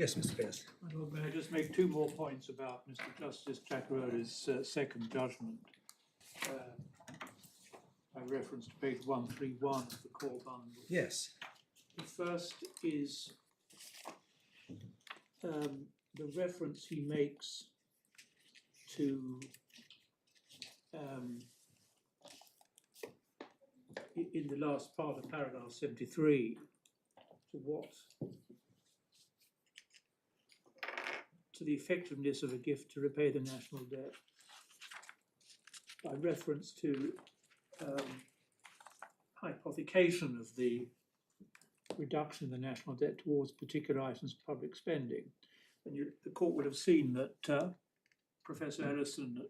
Yes, Mr. Pierce. My Lord, may I just make two more points about Mr Justice Zacaroli's second judgment by reference to page 131 of the core bundle. Yes. The first is the reference he makes to in the last part of paragraph 73 to the effectiveness of a gift to repay the national debt by reference to hypothecation of the reduction in the national debt towards particular items of public spending. And the court would have seen that Professor Ellison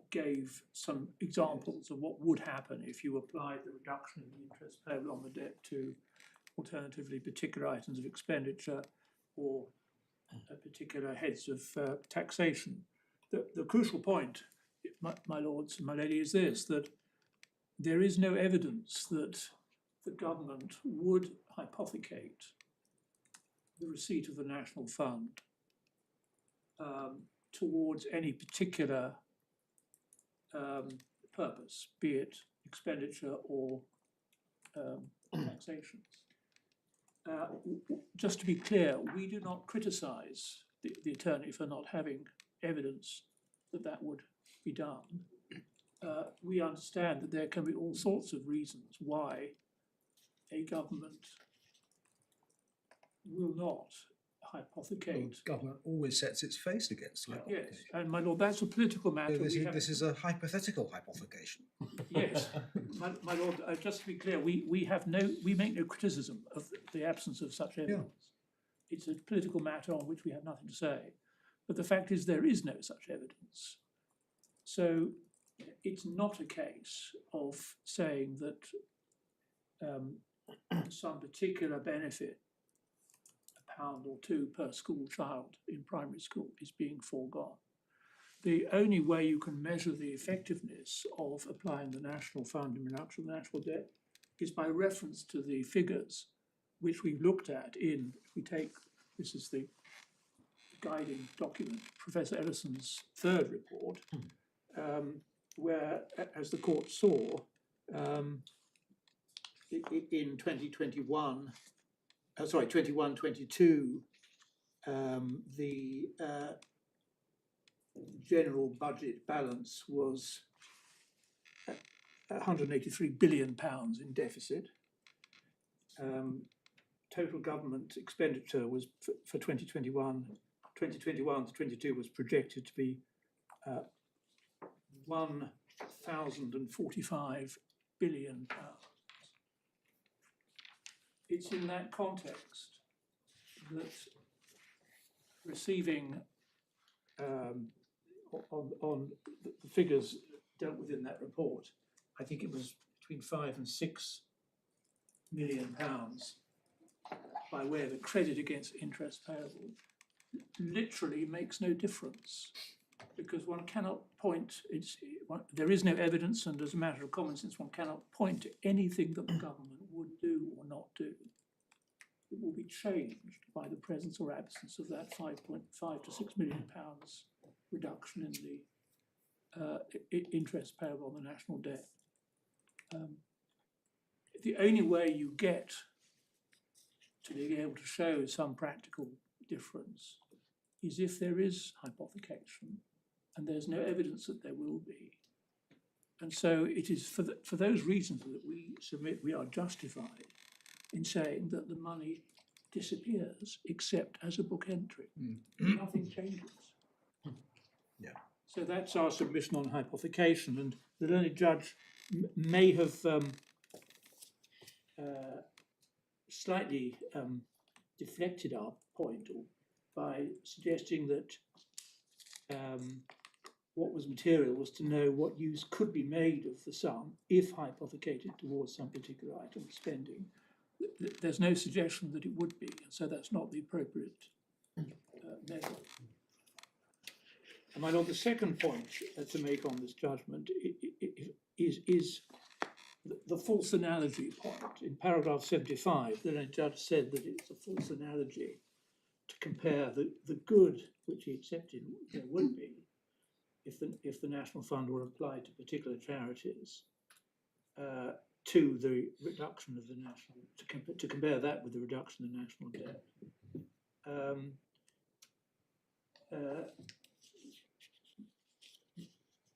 gave some examples of what would happen if you applied the reduction in the interest payable on the debt to alternatively particular items of expenditure or particular heads of taxation. The crucial point, my lords and my lady, is this, that there is no evidence that the government would hypothecate the receipt of the national fund towards any particular purpose, be it expenditure or taxation. Just to be clear, we do not criticise the attorney for not having evidence that that would be done. We understand that there can be all sorts of reasons why a government will not hypothecate. Well, government always sets its face against hypothecation. Yes, and my lord, that's a political matter. This is a hypothetical hypothecation. Yes, my lord, just to be clear, we make no criticism of the absence of such evidence. Yeah. It's a political matter on which we have nothing to say. But the fact is there is no such evidence. So it's not a case of saying that some particular benefit, £1 or £2 per school child in primary school, is being foregone. The only way you can measure the effectiveness of applying the national fund in reduction of the national debt is by reference to the figures which we've looked at in, if we take, this is the guiding document, Professor Ellison's third report, where, as the court saw, in 2021, 21-22, the general budget balance was £183 billion in deficit. Total government expenditure was for 2021 to 22 was projected to be £1,045 billion. It's in that context that receiving on the figures dealt with in that report, I think it was between £5 and £6 million by way of a credit against interest payable, literally makes no difference, because one cannot point, there is no evidence, and as a matter of common sense, one cannot point to anything that the government would do or not do. It will be changed by the presence or absence of that £5.5 to £6 million reduction in the interest payable on the national debt. The only way you get to being able to show some practical difference is if there is hypothecation, and there's no evidence that there will be. And so it is for those reasons that we submit we are justified in saying that the money disappears except as a book entry. Nothing changes. Yeah. So that's our submission on hypothecation, and the learned judge may have slightly deflected our point by suggesting that what was material was to know what use could be made of the sum if hypothecated towards some particular item of spending. There's no suggestion that it would be, and so that's not the appropriate measure. And my lord, the second point to make on this judgment is the false analogy point. In paragraph 75, the judge said that it's a false analogy to compare the good which he accepted there would be if the national fund were applied to particular charities, to the reduction of the national, to compare that with the reduction of the national debt.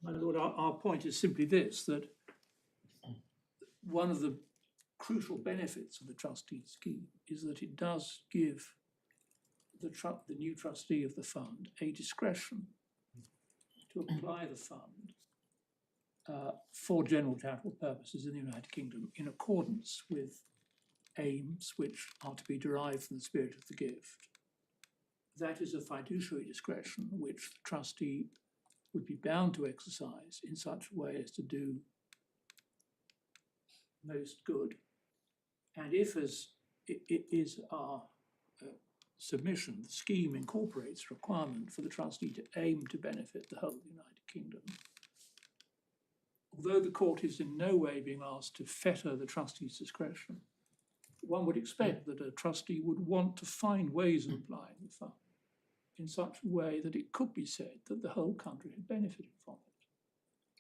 My Lord, our point is simply this, that one of the crucial benefits of the trustee scheme is that it does give the new trustee of the fund a discretion to apply the fund for general charitable purposes in the United Kingdom in accordance with aims which are to be derived from the spirit of the gift. That is a fiduciary discretion which the trustee would be bound to exercise in such a way as to do most good. And if, as it is our submission, the scheme incorporates requirement for the trustee to aim to benefit the whole of the United Kingdom, although the court is in no way being asked to fetter the trustee's discretion, one would expect that a trustee would want to find ways of applying the fund in such a way that it could be said that the whole country had benefited from it.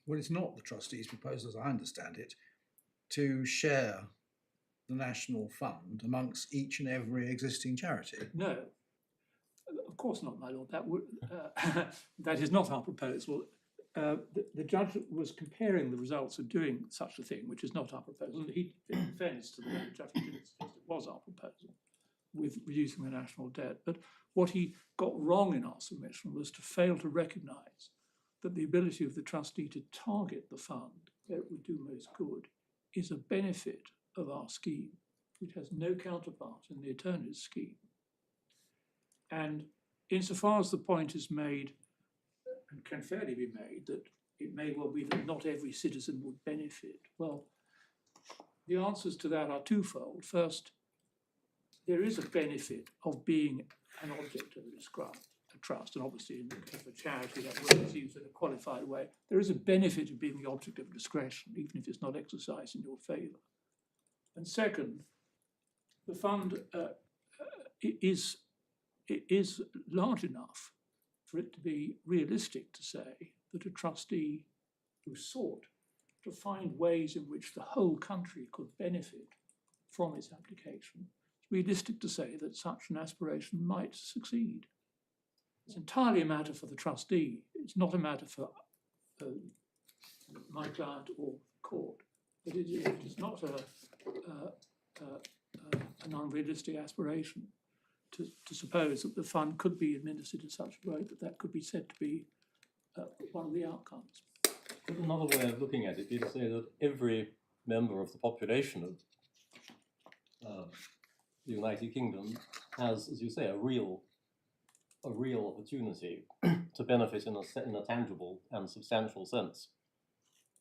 Well, it's not the trustee's proposal, as I understand it, to share the national fund amongst each and every existing charity. No, of course not, my lord. That would that is not our proposal. The judge was comparing the results of doing such a thing, which is not our proposal. He, in fairness to the judge, he didn't suggest it was our proposal with reducing the national debt. But what he got wrong in our submission was to fail to recognise that the ability of the trustee to target the fund where it would do most good is a benefit of our scheme, which has no counterpart in the attorney's scheme. And insofar as the point is made, and can fairly be made, that it may well be that not every citizen would benefit, well, the answers to that are twofold. First, there is a benefit of being an object of a trust, and obviously in the case of a charity that word is used in a qualified way. There is a benefit of being the object of discretion, even if it's not exercised in your favour. And second, the fund is large enough for it to be realistic to say that a trustee who sought to find ways in which the whole country could benefit from its application, it's realistic to say that such an aspiration might succeed. It's entirely a matter for the trustee. It's not a matter for my client or the court. But it is not an unrealistic aspiration to suppose that the fund could be administered in such a way that that could be said to be one of the outcomes. Another way of looking at it is to say that every member of the population of the United Kingdom has, as you say, a real opportunity to benefit in a tangible and substantial sense.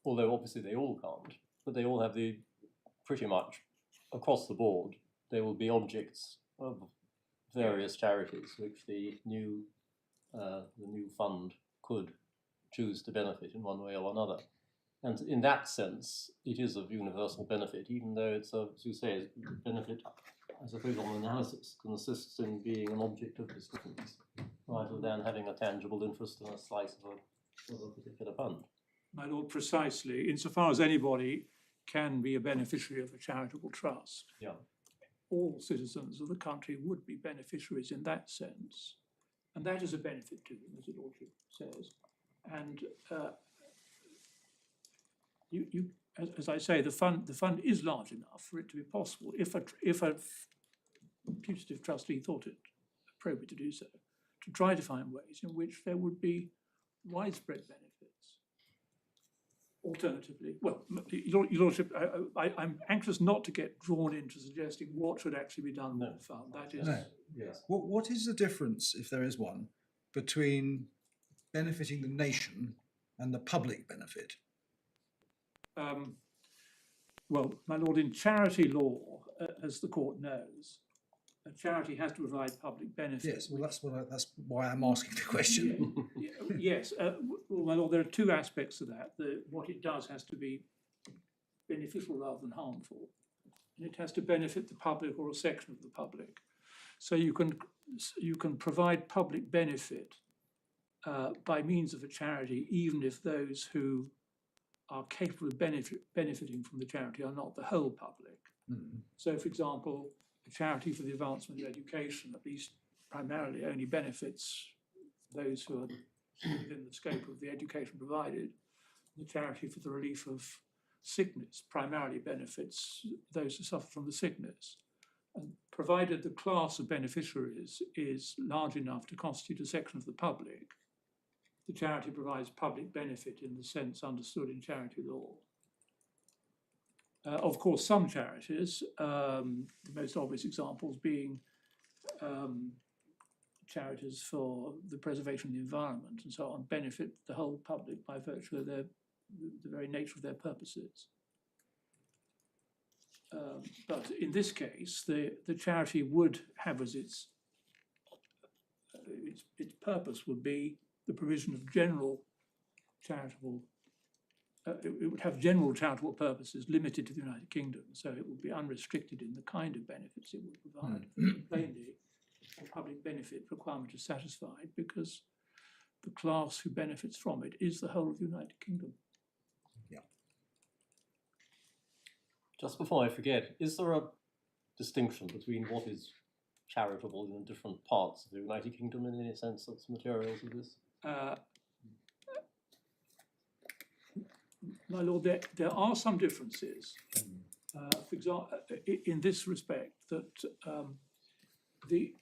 Although obviously they all can't, but they all have pretty much across the board, they will be objects of various charities which the new fund could choose to benefit in one way or another. And in that sense, it is of universal benefit, even though it's, as you say, benefit, I suppose, on analysis, consists in being an object of discussions, rather than having a tangible interest in a slice of a particular fund. My lord, precisely, insofar as anybody can be a beneficiary of a charitable trust, yeah, all citizens of the country would be beneficiaries in that sense. And that is a benefit to them, as your lordship says. And as I say, the fund is large enough for it to be possible, if a putative trustee thought it appropriate to do so, to try to find ways in which there would be widespread benefits. Alternatively, well, your lordship, I'm anxious not to get drawn into suggesting what should actually be done with the fund. That is, yes. What is the difference, if there is one, between benefiting the nation and the public benefit? well, my lord, in charity law, as the court knows, a charity has to provide public benefit. Yes, well, that's why I'm asking the question. Yes, well, my lord, there are two aspects to that. What it does has to be beneficial rather than harmful, and it has to benefit the public or a section of the public. So you can provide public benefit by means of a charity, even if those who are capable of benefiting from the charity are not the whole public. Mm. So, for example, a charity for the advancement of education, at least primarily, only benefits those who are within the scope of the education provided. The charity for the relief of sickness primarily benefits those who suffer from the sickness. And provided the class of beneficiaries is large enough to constitute a section of the public, the charity provides public benefit in the sense understood in charity law. Of course, some charities, the most obvious examples being charities for the preservation of the environment and so on, benefit the whole public by virtue of the very nature of their purposes. But in this case, the charity would have as its purpose would be the provision of general charitable. It would have general charitable purposes limited to the United Kingdom, so it would be unrestricted in the kind of benefits it would provide. Plainly, a public benefit requirement is satisfied because the class who benefits from it is the whole of the United Kingdom. Yeah. Just before I forget, is there a distinction between what is charitable in different parts of the United Kingdom in any sense that's materials of this? My lord, there are some differences. For example, in this respect, that the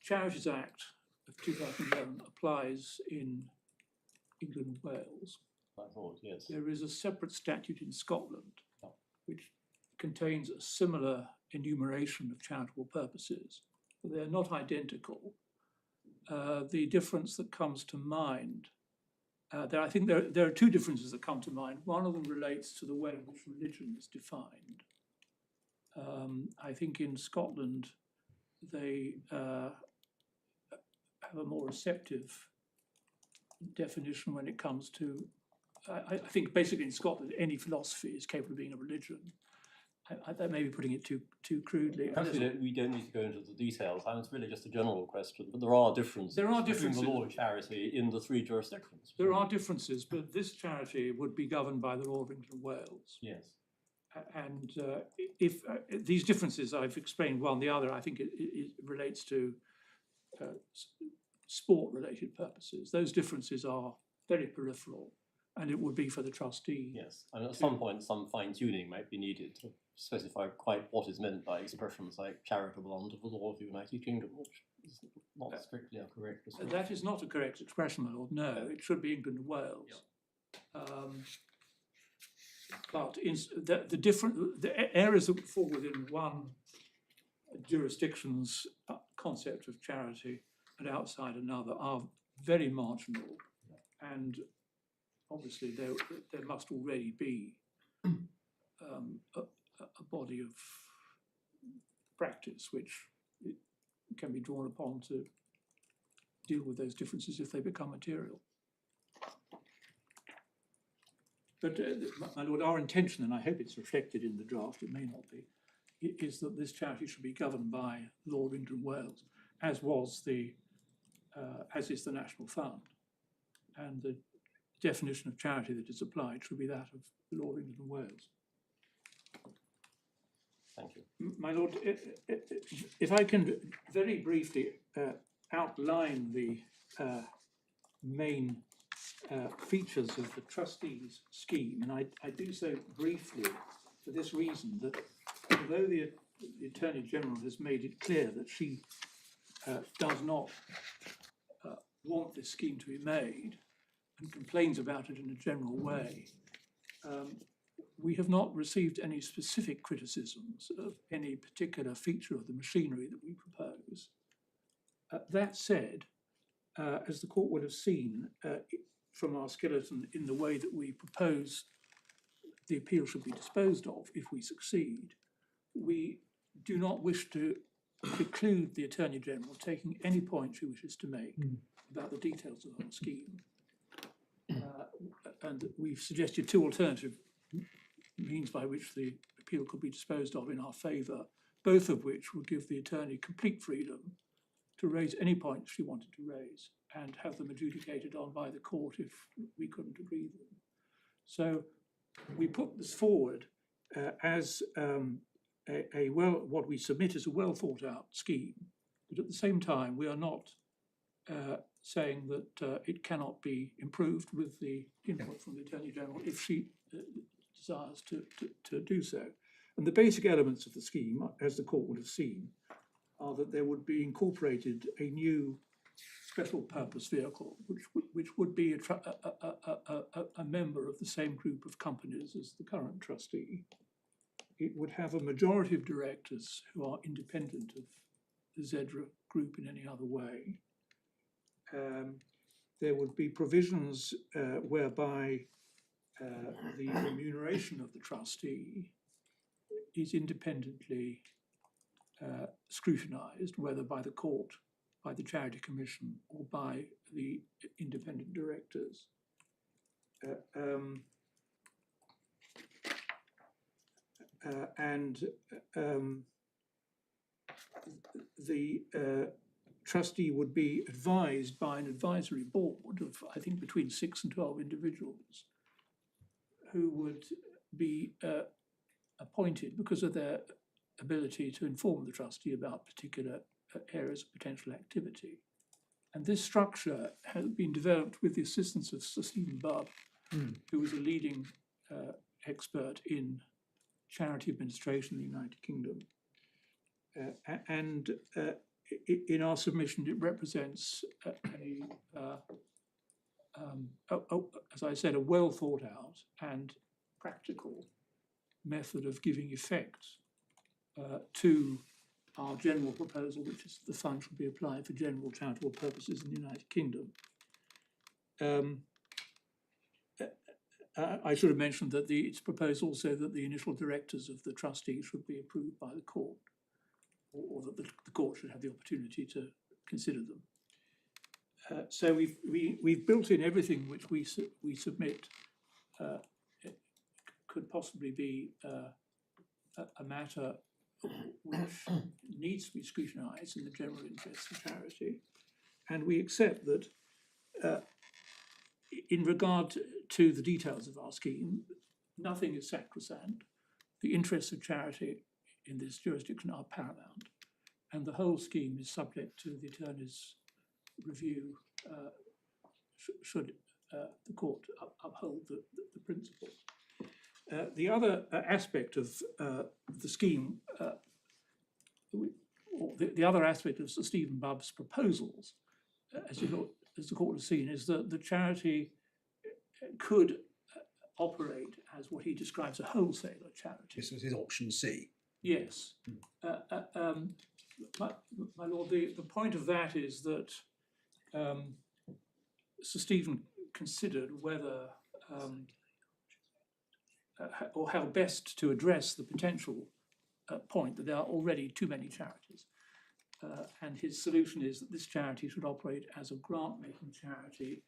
Charities Act of 2011 applies in England and Wales. I thought, yes. There is a separate statute in Scotland which contains a similar enumeration of charitable purposes. They're not identical. The difference that comes to mind, I think there are two differences that come to mind. One of them relates to the way in which religion is defined. I think in Scotland they have a more receptive definition when it comes to, I think basically in Scotland any philosophy is capable of being a religion. That may be putting it too crudely. Perhaps we don't need to go into the details. I mean, it's really just a general question, but there are differences. There are differences between the law of charity in the three jurisdictions. There are differences, but this charity would be governed by the law of England and Wales. Yes. And if these differences I've explained one, the other I think it relates to sport-related purposes. Those differences are very peripheral, and it would be for the trustee. Yes, and at some point some fine-tuning might be needed to specify quite what is meant by expressions like charitable under the law of the United Kingdom, which is not strictly a correct description. That is not a correct expression, my lord. No, it should be England and Wales. Yep. But in the areas that fall within one jurisdiction's concept of charity and outside another are very marginal, and obviously there must already be a body of practice which can be drawn upon to deal with those differences if they become material. But my lord, our intention, and I hope it's reflected in the draft, it may not be, is that this charity should be governed by law of England and Wales, as is the National Fund, and the definition of charity that is applied should be that of the law of England and Wales. Thank you. My lord, if I can very briefly outline the main features of the trustees' scheme, and I do so briefly for this reason, that although the Attorney General has made it clear that she does not want this scheme to be made and complains about it in a general way, we have not received any specific criticisms of any particular feature of the machinery that we propose. That said, as the court would have seen from our skeleton in the way that we propose the appeal should be disposed of if we succeed, we do not wish to preclude the Attorney General taking any point she wishes to make about the details of our scheme. And we've suggested two alternative means by which the appeal could be disposed of in our favour, both of which would give the attorney complete freedom to raise any points she wanted to raise and have them adjudicated on by the court if we couldn't agree with them. So we put this forward as what we submit as a well thought out scheme, but at the same time we are not saying that it cannot be improved with the input from the Attorney General if she desires to do so. And the basic elements of the scheme, as the court would have seen, are that there would be incorporated a new special purpose vehicle, which would be a member of the same group of companies as the current trustee. It would have a majority of directors who are independent of the Zedra group in any other way. There would be provisions whereby the remuneration of the trustee is independently scrutinised, whether by the court, by the Charity Commission, or by the independent directors. The trustee would be advised by an advisory board of, I think, between 6 and 12 individuals who would be appointed because of their ability to inform the trustee about particular areas of potential activity. And this structure has been developed with the assistance of Sir Stephen Bubb, who was a leading expert in charity administration in the United Kingdom. In our submission, it represents as I said, a well thought out and practical method of giving effect to our general proposal, which is the fund should be applied for general charitable purposes in the United Kingdom. I should have mentioned that it's proposed also that the initial directors of the trustee should be approved by the court, or that the court should have the opportunity to consider them. So we've built in everything which we submit could possibly be a matter which needs to be scrutinised in the general interest of charity, and we accept that in regard to the details of our scheme, nothing is sacrosanct. The interests of charity in this jurisdiction are paramount, and the whole scheme is subject to the attorney's review should the court uphold the principle. The other aspect of the scheme, the other aspect of Sir Stephen Bubb's proposals, as the court has seen, is that the charity could operate as what he describes a wholesaler charity. This was his option C. Yes. My lord, the point of that is that Sir Stephen considered whether or how best to address the potential point that there are already too many charities. And his solution is that this charity should operate as a grant-making charity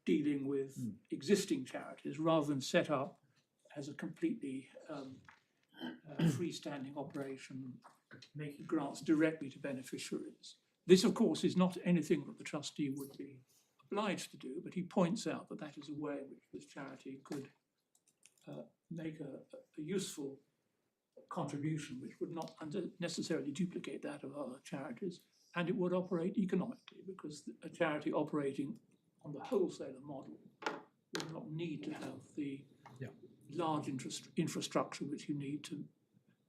dealing with existing charities rather than set up as a completely freestanding operation making grants directly to beneficiaries. This, of course, is not anything that the trustee would be obliged to do, but he points out that that is a way in which this charity could make a useful contribution which would not necessarily duplicate that of other charities, and it would operate economically, because a charity operating on the wholesaler model would not need to have the large infrastructure which you need to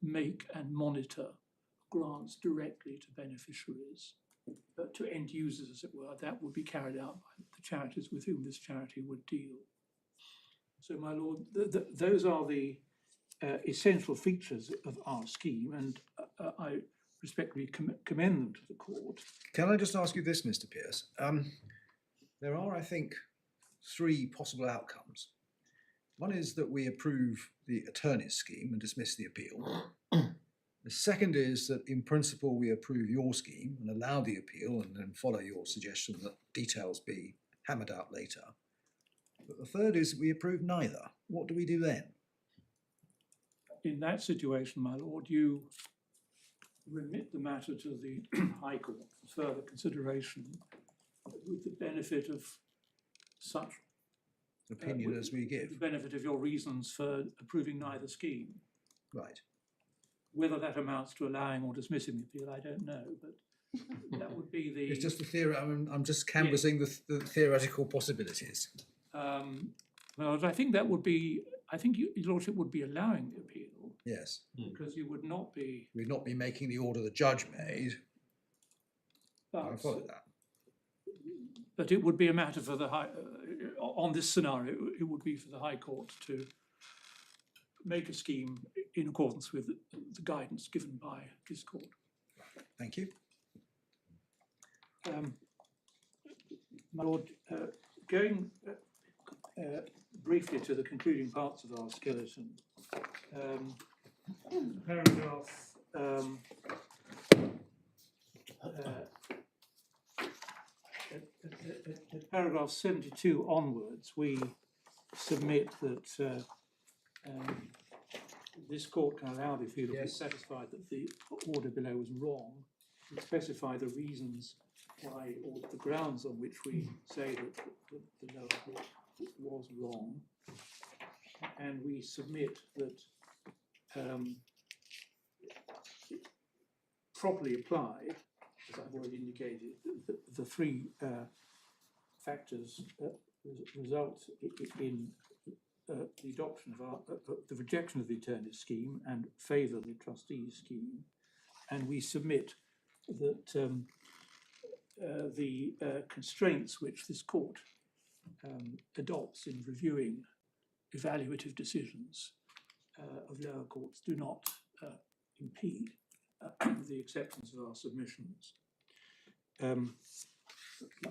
make and monitor grants directly to beneficiaries, to end users, as it were. That would be carried out by the charities with whom this charity would deal. So, my lord, those are the essential features of our scheme, and I respectfully commend them to the court. Can I just ask you this, Mr. Pearce? There are, I think, 3 possible outcomes. One is that we approve the attorney's scheme and dismiss the appeal. The second is that, in principle, we approve your scheme and allow the appeal and then follow your suggestion that details be hammered out later. But the third is that we approve neither. What do we do then? In that situation, my lord, you remit the matter to the High Court for further consideration with the benefit of such Opinion as we give. the benefit of your reasons for approving neither scheme. Right. Whether that amounts to allowing or dismissing the appeal, I don't know, but that would be the. It's just the theory. I'm just canvassing the theoretical possibilities. Well, I think that would be. I think Your Lordship would be allowing the appeal. Yes. Because you would not be. We'd not be making the order the judge made. I follow that. But it would be a matter for the High. On this scenario, it would be for the High Court to make a scheme in accordance with the guidance given by this court. Thank you. My Lord, going briefly to the concluding parts of our skeleton, paragraph at paragraph 72 onwards, we submit that this court can allow the appeal to be satisfied that the order below was wrong. We specify the reasons why, or the grounds on which we say that the lower court was wrong, and we submit that properly applied, as I've already indicated, the three factors result in the adoption of the rejection of the attorney's scheme and favour the trustee's scheme, and we submit that the constraints which this court adopts in reviewing evaluative decisions of lower courts do not impede the acceptance of our submissions.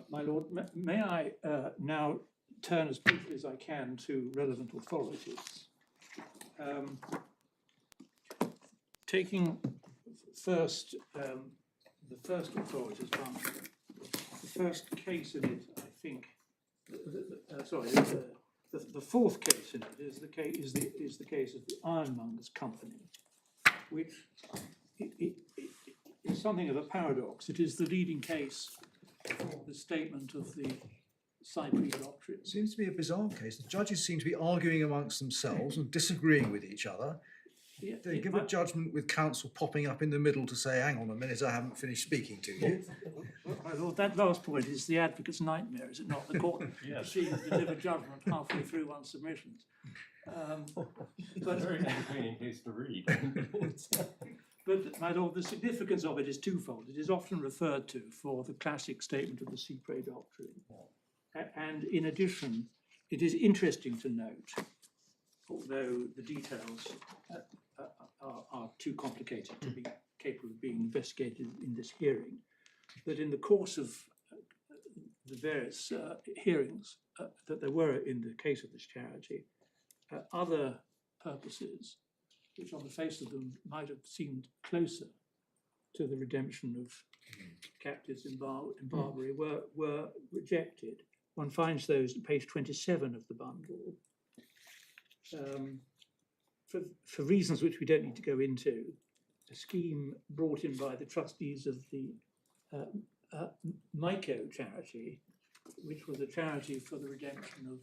My Lord, may I now turn as briefly as I can to relevant authorities. Taking first the first authorities one, the first case in it, I think. The fourth case in it is the case of the Ironmongers Company, which is something of a paradox. It is the leading case for the statement of the cy-près doctrine. It seems to be a bizarre case. The judges seem to be arguing amongst themselves and disagreeing with each other. Yeah, They give a judgment with counsel popping up in the middle to say, hang on a minute, I haven't finished speaking to you. My Lord, that last point is the advocate's nightmare, is it not? The court proceeds to deliver judgment halfway through one's submissions. But very entertaining case to read. But, my Lord, the significance of it is twofold. It is often referred to for the classic statement of the cy-près doctrine. And in addition, it is interesting to note, although the details are too complicated to be capable of being investigated in this hearing, that in the course of the various hearings that there were in the case of this charity, other purposes, which on the face of them might have seemed closer to the redemption of captives in Barbary, were rejected. One finds those at page 27 of the bundle. For reasons which we don't need to go into, a scheme brought in by the trustees of the MICO charity, which was a charity for the redemption of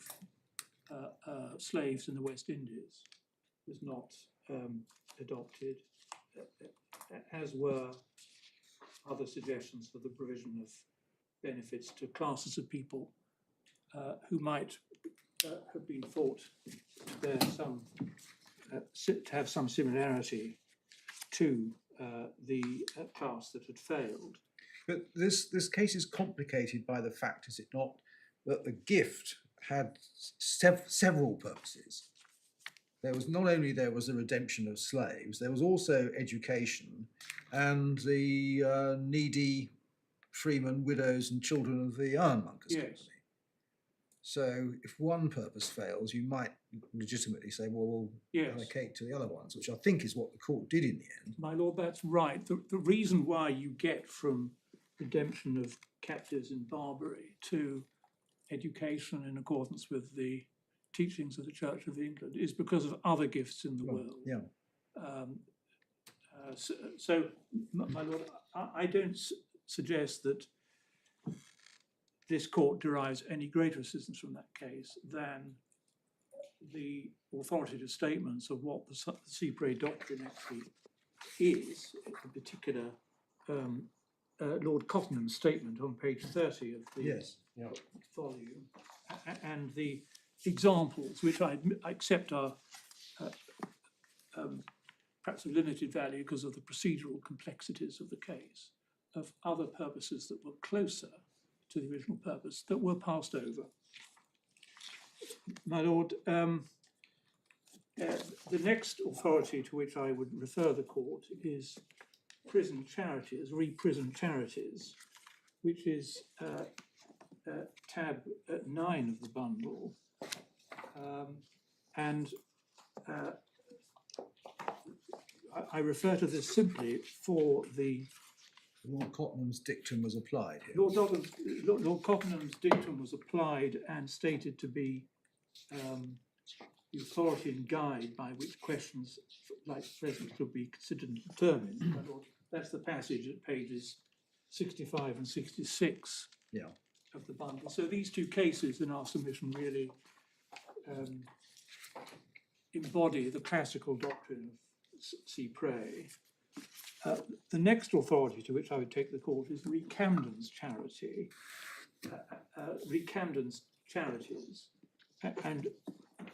slaves in the West Indies, was not adopted, as were other suggestions for the provision of benefits to classes of people who might have been thought to bear to have some similarity to the class that had failed. But this case is complicated by the fact, is it not, that the gift had several purposes. There was not only the redemption of slaves, there was also education and the needy freemen, widows and children of the Ironmongers Company. So if one purpose fails, you might legitimately say, well, we'll allocate to the other ones, which I think is what the court did in the end. My Lord, that's right. The reason why you get from redemption of captives in Barbary to education in accordance with the teachings of the Church of England is because of other gifts in the world. Yeah. My Lord, I don't suggest that this court derives any greater assistance from that case than the authoritative statements of what the cy-près doctrine actually is, in particular Lord Cottenham's statement on page 30 of the volume, and the examples, which I accept are perhaps of limited value because of the procedural complexities of the case, of other purposes that were closer to the original purpose that were passed over. My Lord, the next authority to which I would refer the court is prison charities, re-prison charities, which is tab 9 of the bundle. I refer to this simply for the... Lord Cottenham's dictum was applied here. Lord Cottenham's dictum was applied and stated to be the authority and guide by which questions like present could be considered and determined. My Lord, that's the passage at pages 65 and 66 of the bundle. So these two cases in our submission really embody the classical doctrine of cy-près. The next authority to which I would take the court is Camden's charity, Camden's charities, and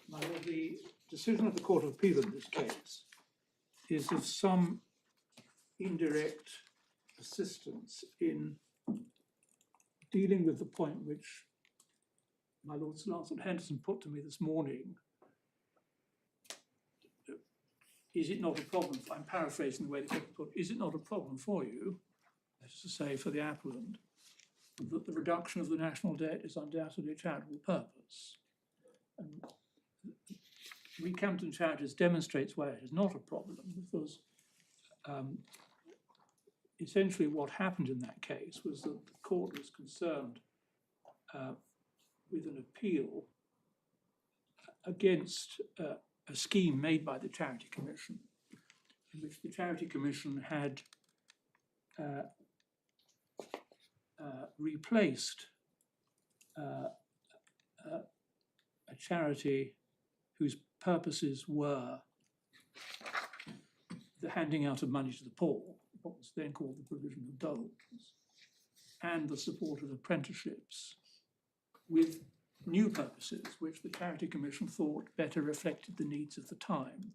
my Lord, the decision of the Court of Appeal in this case is of some indirect assistance in dealing with the point which my Lord Sir Launcelot Henderson put to me this morning. Is it not a problem, I'm paraphrasing the way the court put, is it not a problem for you, that is to say for the appellant, that the reduction of the national debt is undoubtedly a charitable purpose? And Camden Charities demonstrates why it is not a problem, because essentially what happened in that case was that the court was concerned with an appeal against a scheme made by the Charity Commission, in which the Charity Commission had replaced a charity whose purposes were the handing out of money to the poor, what was then called the provision of doles, and the support of apprenticeships, with new purposes which the Charity Commission thought better reflected the needs of the time.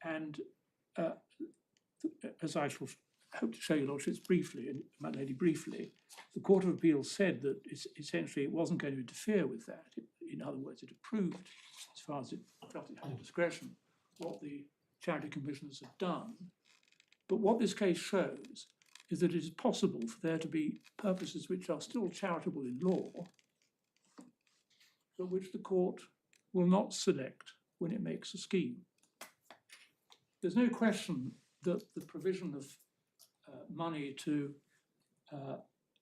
And as I shall hope to show your lordships briefly, and my lady briefly, the Court of Appeal said that essentially it wasn't going to interfere with that. In other words, it approved, as far as it felt it had discretion, what the Charity Commissioners had done. But what this case shows is that it is possible for there to be purposes which are still charitable in law, but which the court will not select when it makes a scheme. There's no question that the provision of money to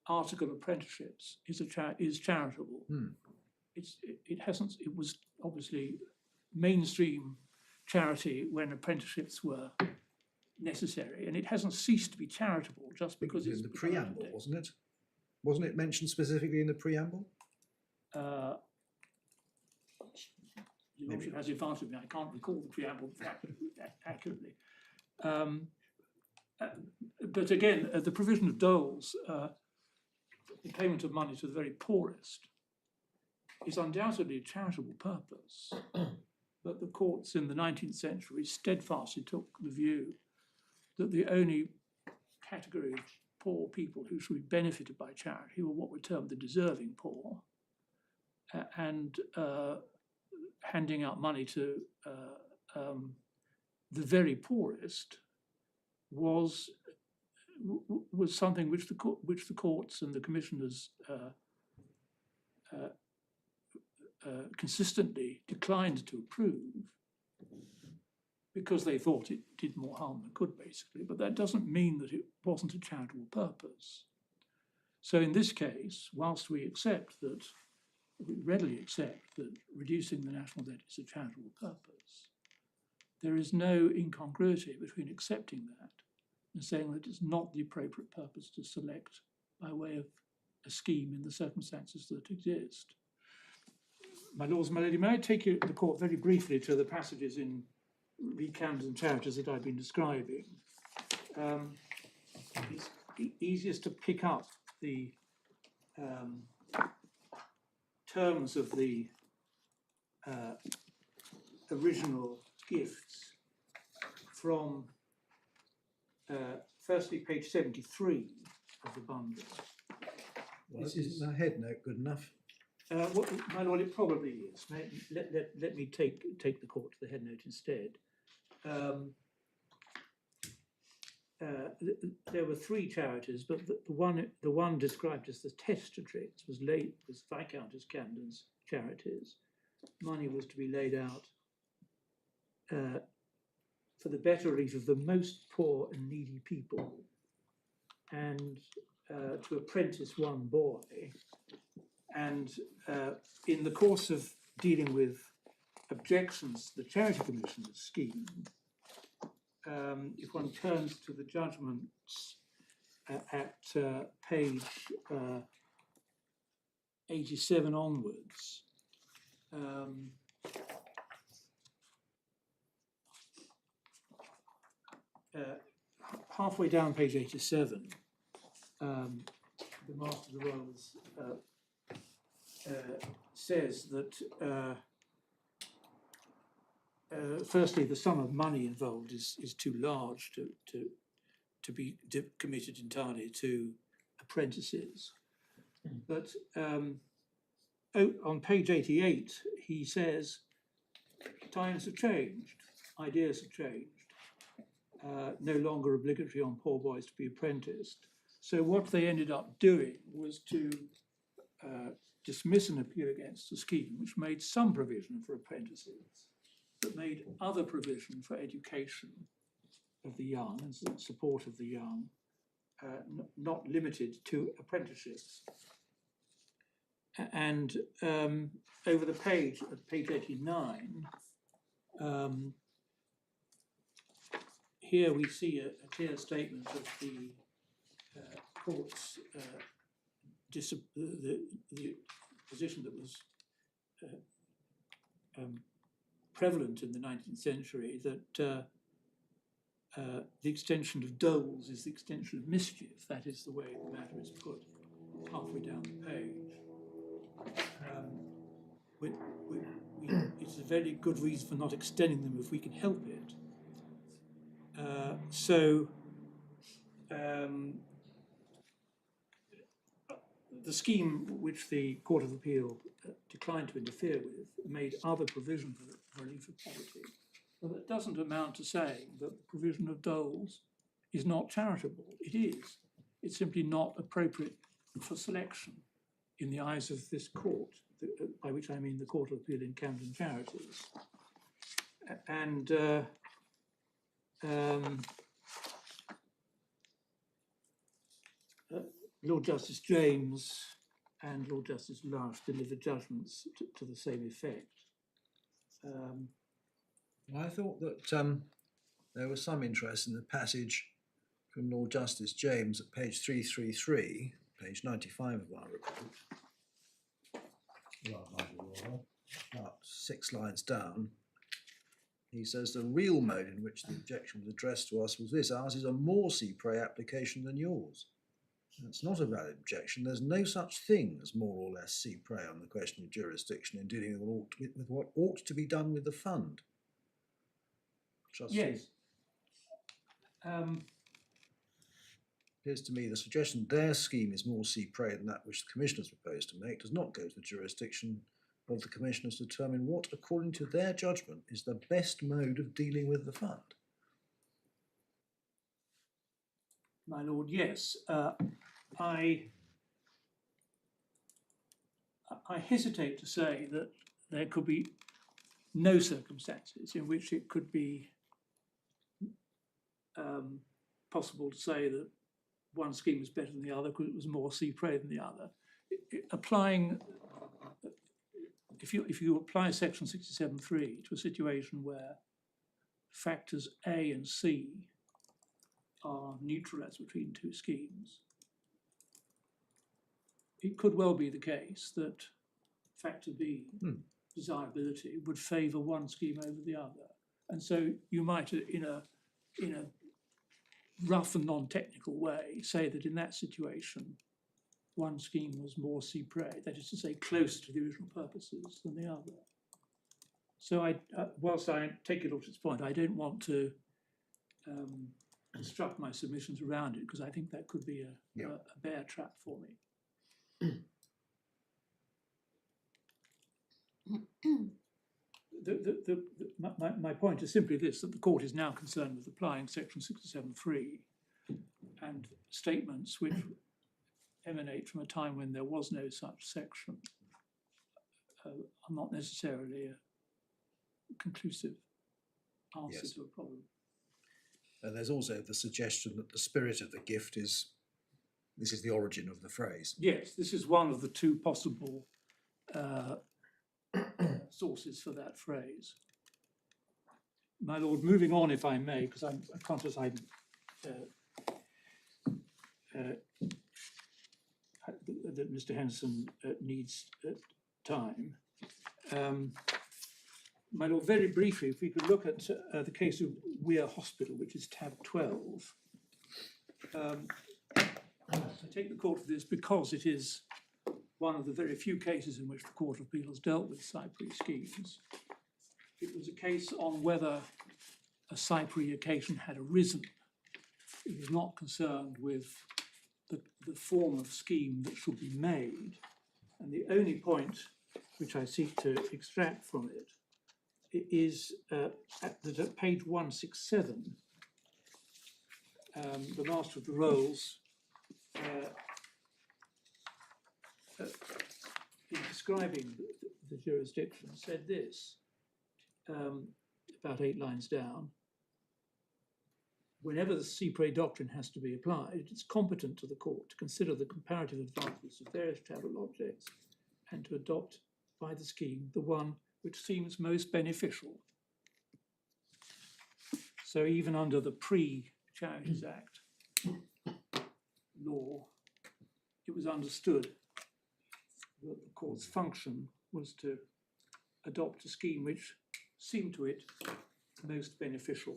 article apprenticeships is charitable. It was obviously mainstream charity when apprenticeships were necessary, and it hasn't ceased to be charitable just because it's in the preamble, wasn't it? Wasn't it mentioned specifically in the preamble? Your Lordship has advantage me. I can't recall the preamble accurately. But again, the provision of doles, the payment of money to the very poorest, is undoubtedly a charitable purpose. But the courts in the 19th century steadfastly took the view that the only category of poor people who should be benefited by charity were what were termed the deserving poor, and handing out money to the very poorest was something which the courts and the commissioners consistently declined to approve, because they thought it did more harm than good, basically. But that doesn't mean that it wasn't a charitable purpose. So in this case, whilst we readily accept that reducing the national debt is a charitable purpose, there is no incongruity between accepting that and saying that it's not the appropriate purpose to select by way of a scheme in the circumstances that exist. My lords and my lady, may I take the court very briefly to the passages in Canons and Charities that I've been describing. It's easiest to pick up the terms of the original gifts from firstly page 73 of the bundle. Well, This isn't the head note good enough? My lord, it probably is. Let me take the court to the head note instead. There were three charities, but the one described as the testatrix was Viscountess Camden's charities. Money was to be laid out for the better relief of the most poor and needy people, and to apprentice one boy. And in the course of dealing with objections to the Charity Commission's scheme, if one turns to the judgments at page 87 onwards, halfway down page 87, the Master of the Rolls says that firstly, the sum of money involved is too large to be committed entirely to apprentices. But on page 88, he says, times have changed, ideas have changed, no longer obligatory on poor boys to be apprenticed. So what they ended up doing was to dismiss an appeal against a scheme which made some provision for apprentices, but made other provision for education of the young and support of the young, not limited to apprenticeships. And over the page, at page 89, here we see a clear statement of the court's the position that was prevalent in the 19th century, that the extension of doles is the extension of mischief. That is the way the matter is put halfway down the page. It's a very good reason for not extending them if we can help it. The scheme which the Court of Appeal declined to interfere with made other provision for relief of poverty. But that doesn't amount to saying that the provision of doles is not charitable. It is. It's simply not appropriate for selection in the eyes of this court, by which I mean the Court of Appeal in Camden Charities. And Lord Justice James and Lord Justice Lush delivered judgments to the same effect. I thought that there was some interest in the passage from Lord Justice James at page 333, page 95 of our report. Well, about 6 lines down. He says the real mode in which the objection was addressed to us was this: ours is a more cy-près application than yours. That's not a valid objection. There's no such thing as more or less cy-près on the question of jurisdiction in dealing with what ought to be done with the fund. Trustee. Yes. Appears to me the suggestion their scheme is more cy-près than that which the Commissioners proposed to make does not go to the jurisdiction of the Commissioners to determine what, according to their judgment, is the best mode of dealing with the fund. My lord, yes. I hesitate to say that there could be no circumstances in which it could be possible to say that one scheme was better than the other because it was more cy-près than the other. If you apply section 67.3 to a situation where factors A and C are neutral as between two schemes, it could well be the case that factor B, desirability, would favour one scheme over the other. And so you might, in a rough and non-technical way, say that in that situation, one scheme was more cy-près, that is to say, close to the original purposes than the other. So whilst I take it all to its point, I don't want to construct my submissions around it, because I think that could be a bear trap for me. My point is simply this, that the court is now concerned with applying section 67(3) and statements which emanate from a time when there was no such section are not necessarily a conclusive answer to a problem. And there's also the suggestion that the spirit of the gift is, this is the origin of the phrase. Yes, this is one of the two possible sources for that phrase. My lord, moving on, if I may, because I'm conscious that Mr. Henderson needs time. My lord, very briefly, if we could look at the case of Weir Hospital, which is tab 12. I take the court for this because it is one of the very few cases in which the Court of Appeal dealt with cy-près schemes. It was a case on whether a cy-près occasion had arisen. It was not concerned with the form of scheme that should be made. And the only point which I seek to extract from it is that at page 167, the Master of the Rolls, in describing the jurisdiction, said this, about 8 lines down: whenever the cy-près doctrine has to be applied, it is competent to the court to consider the comparative advantages of various charitable objects and to adopt by the scheme the one which seems most beneficial. So even under the pre-Charities Act law, it was understood that the court's function was to adopt a scheme which seemed to it most beneficial.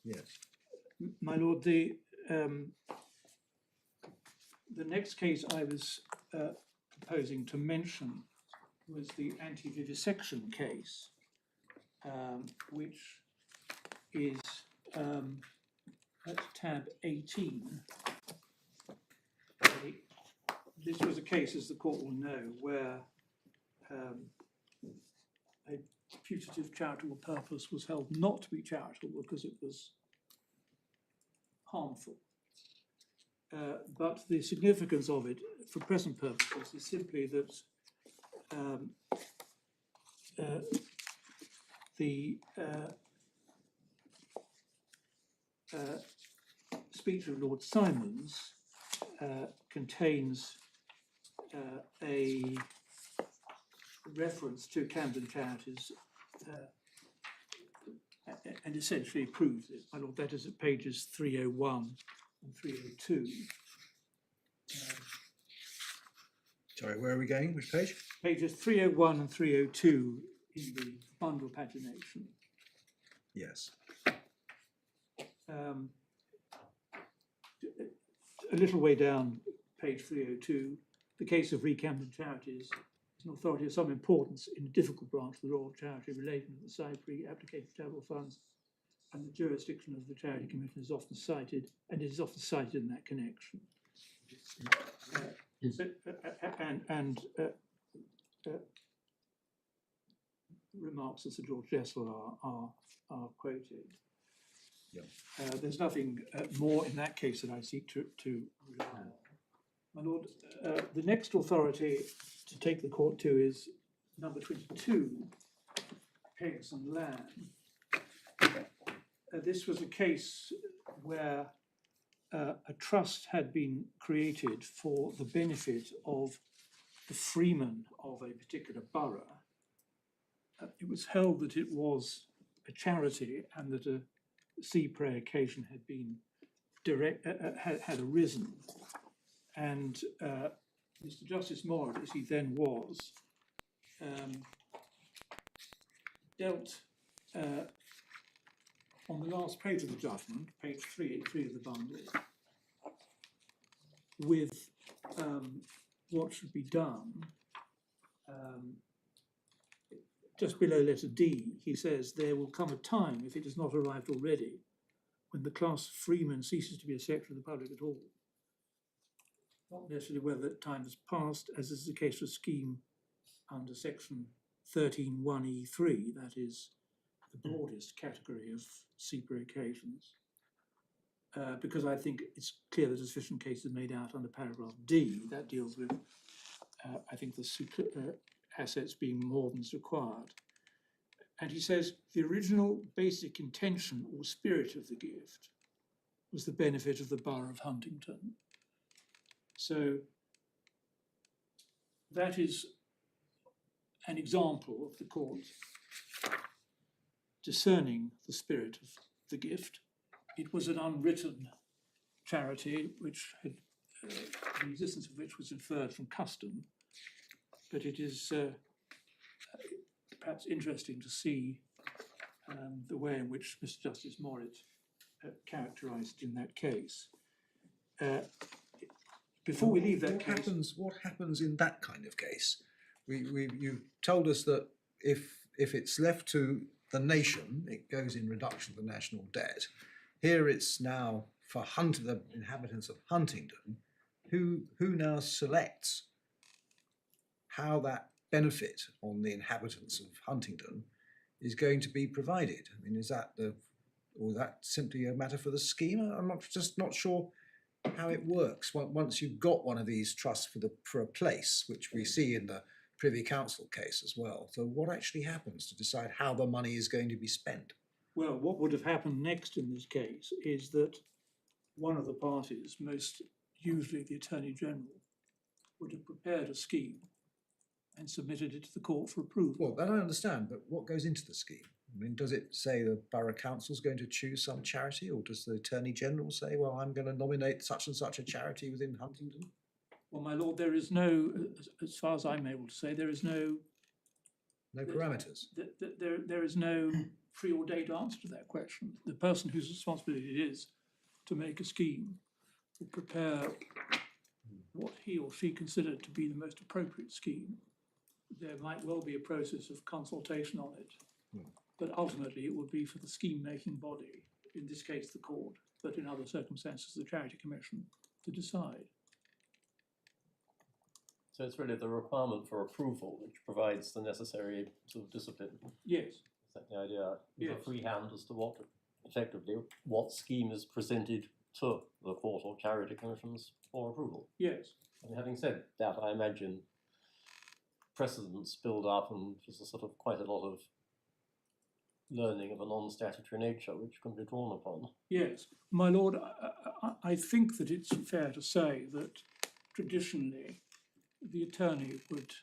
Yes. My lord, the next case I was proposing to mention was the anti-vivisection case, which is at tab 18. This was a case, as the court will know, where a putative charitable purpose was held not to be charitable because it was harmful. But the significance of it for present purposes is simply that the speech of Lord Simons contains a reference to Camden Charities and essentially proves it. My lord, that is at pages 301 and 302. Sorry, where are we going? Which page? Pages 301 and 302 in the bundle pagination. Yes. A little way down page 302, the case of Camden Charities is an authority of some importance in a difficult branch of the Royal Charity relating to the cy-près application of charitable funds, and the jurisdiction of the Charity Commission is often cited, and it is often cited in that connection. Remarks of Sir George Jessel are quoted. Yep. There's nothing more in that case that I seek to rely on. My lord, the next authority to take the court to is number 22, Pegs and Lamb. This was a case where a trust had been created for the benefit of the freemen of a particular borough, it was held that it was a charity and that a cy-près occasion had been had arisen, and Mr Justice Morris, as he then was, dealt on the last page of the judgment, page 383 of the bundle, with what should be done. Just below letter D, he says, there will come a time, if it has not arrived already, when the class of freeman ceases to be a sector of the public at all. Not necessarily whether that time has passed, as is the case for a scheme under section 13(1)(e)(3), that is the broadest category of cy-près occasions, because I think it's clear that a sufficient case is made out under paragraph D, that deals with, I think, the assets being more than is required. And he says the original basic intention or spirit of the gift was the benefit of the borough of Huntingdon. So that is an example of the court discerning the spirit of the gift. It was an unwritten charity, which had, the existence of which was inferred from custom, but it is perhaps interesting to see the way in which Mr Justice Morris characterised in that case. Before we leave that case... What happens in that kind of case? You told us that if it's left to the nation, it goes in reduction of the national debt. Here it's now for the inhabitants of Huntingdon, who now selects how that benefit on the inhabitants of Huntingdon is going to be provided. I mean, is that simply a matter for the scheme? I'm just not sure how it works once you've got one of these trusts for a place, which we see in the Privy Council case as well. So what actually happens to decide how the money is going to be spent? Well, what would have happened next in this case is that one of the parties, most usually the Attorney General, would have prepared a scheme and submitted it to the court for approval. Well, that I understand, but what goes into the scheme? I mean, does it say the Borough Council is going to choose some charity, or does the Attorney General say, well, I'm going to nominate such and such a charity within Huntingdon? Well, my lord, there is no, as far as I'm able to say, there is no... No parameters? There is no preordained answer to that question. The person whose responsibility it is to make a scheme will prepare what he or she considered to be the most appropriate scheme. There might well be a process of consultation on it, but ultimately it would be for the scheme-making body, in this case the court, but in other circumstances the Charity Commission, to decide. So it's really the requirement for approval which provides the necessary sort of discipline. Yes. Is that the idea? With Yes. a free hand as to what scheme is presented to the court or charity commissions for approval. Yes. And having said that, I imagine precedents build up and there's a sort of quite a lot of learning of a non-statutory nature which can be drawn upon. Yes. My lord, I think that it's fair to say that traditionally the attorney would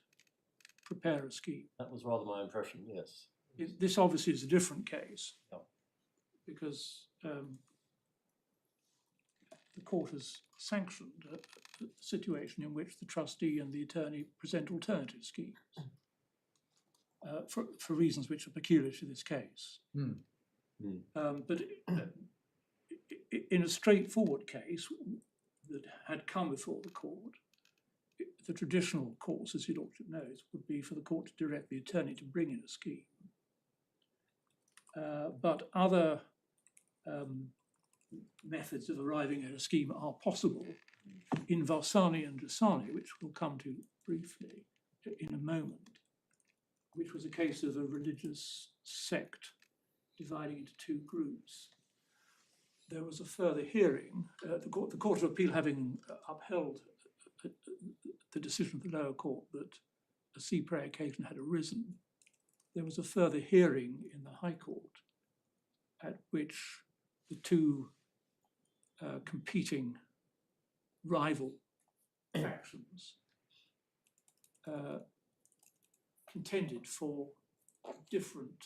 prepare a scheme. That was rather my impression, yes. This obviously is a different case, Yeah. because the court has sanctioned a situation in which the trustee and the attorney present alternative schemes for reasons which are peculiar to this case. But in a straightforward case that had come before the court, the traditional course, as your lordship knows, would be for the court to direct the attorney to bring in a scheme. But other methods of arriving at a scheme are possible. In Varsani and Drasani, which we'll come to briefly in a moment, which was a case of a religious sect dividing into two groups, there was a further hearing. The Court of Appeal having upheld the decision of the lower court that a cy-près occasion had arisen, there was a further hearing in the High Court at which the two competing rival factions contended for different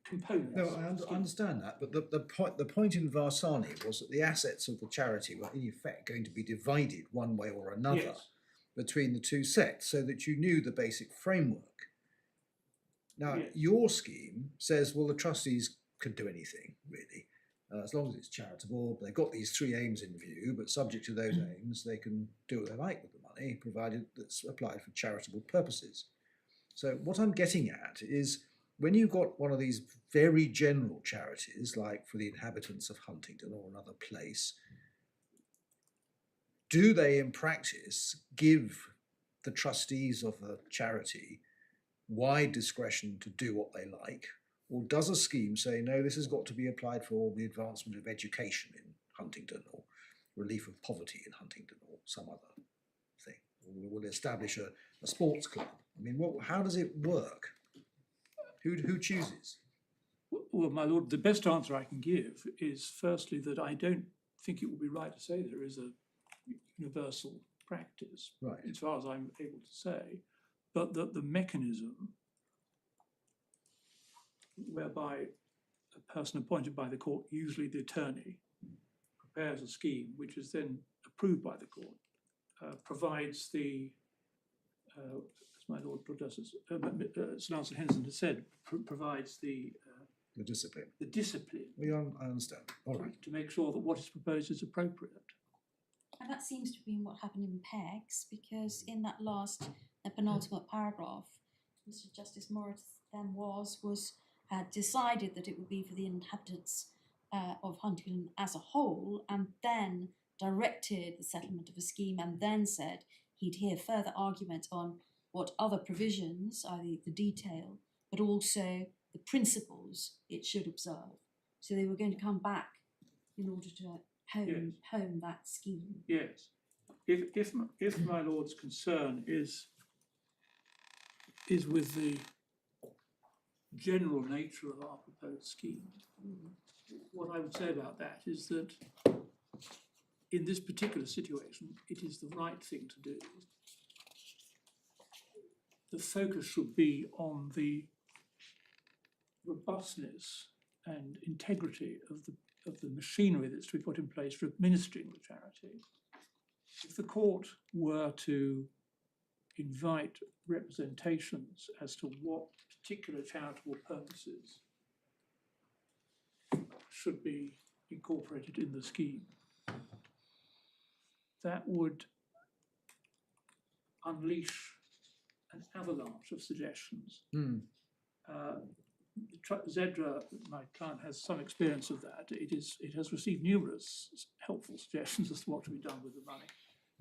components. No, I understand that, but the point in Varsani was that the assets of the charity were in effect going to be divided one way or another Yes. between the two sets, so that you knew the basic framework. Now, Yes. your scheme says, well, the trustees can do anything really, as long as it's charitable. They've got these three aims in view, but subject to those aims, they can do what they like with the money, provided that's applied for charitable purposes. So what I'm getting at is, when you've got one of these very general charities, like for the inhabitants of Huntingdon or another place, do they in practice give the trustees of the charity wide discretion to do what they like? Or does a scheme say, no, this has got to be applied for the advancement of education in Huntingdon, or relief of poverty in Huntingdon, or some other thing? Or will establish a sports club? I mean, how does it work? Who chooses? Well, my lord, the best answer I can give is firstly that I don't think it would be right to say there is a universal practice, Right. as far as I'm able to say, but that the mechanism whereby a person appointed by the court, usually the attorney, prepares a scheme which is then approved by the court, provides the, as my Lord Justice Sir Launcelot Henderson has said, provides the discipline. The discipline. I understand. All right. To make sure that what is proposed is appropriate. And that seems to be what happened in PEGS, because in that last, the penultimate paragraph, Mr Justice Morris then had decided that it would be for the inhabitants of Huntingdon as a whole, and then directed the settlement of a scheme, and then said he'd hear further argument on what other provisions, either the detail, but also the principles it should observe. So they were going to come back in order to hone that scheme. Yes. If my Lord's concern is with the general nature of our proposed scheme, what I would say about that is that in this particular situation, it is the right thing to do. The focus should be on the robustness and integrity of the machinery that's to be put in place for administering the charity. If the court were to invite representations as to what particular charitable purposes should be incorporated in the scheme, that would unleash an avalanche of suggestions. Zedra, my client, has some experience of that. It has received numerous helpful suggestions as to what to be done with the money.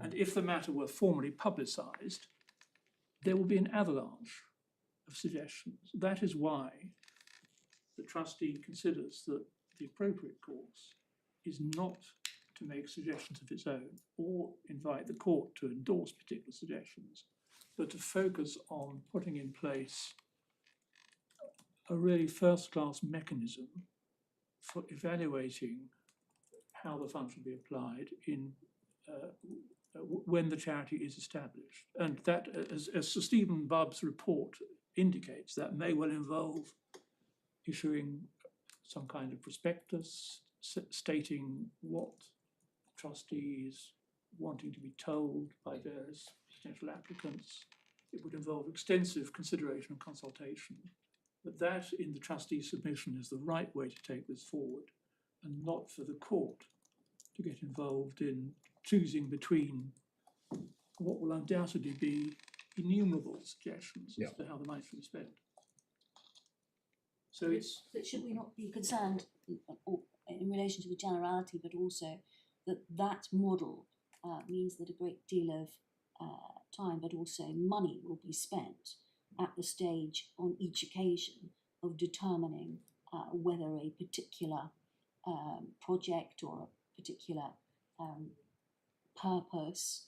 And if the matter were formally publicised, there will be an avalanche of suggestions. That is why the trustee considers that the appropriate course is not to make suggestions of its own or invite the court to endorse particular suggestions, but to focus on putting in place a really first-class mechanism for evaluating how the funds should be applied in when the charity is established. And that, as Sir Stephen Bubb's report indicates, that may well involve issuing some kind of prospectus stating what trustees wanting to be told by various potential applicants. It would involve extensive consideration and consultation. But that, in the trustee's submission, is the right way to take this forward, and not for the court to get involved in choosing between what will undoubtedly be innumerable suggestions as to how the money should be spent. So it's... But should we not be concerned in relation to the generality, but also that model means that a great deal of time, but also money, will be spent at the stage on each occasion of determining whether a particular project or a particular purpose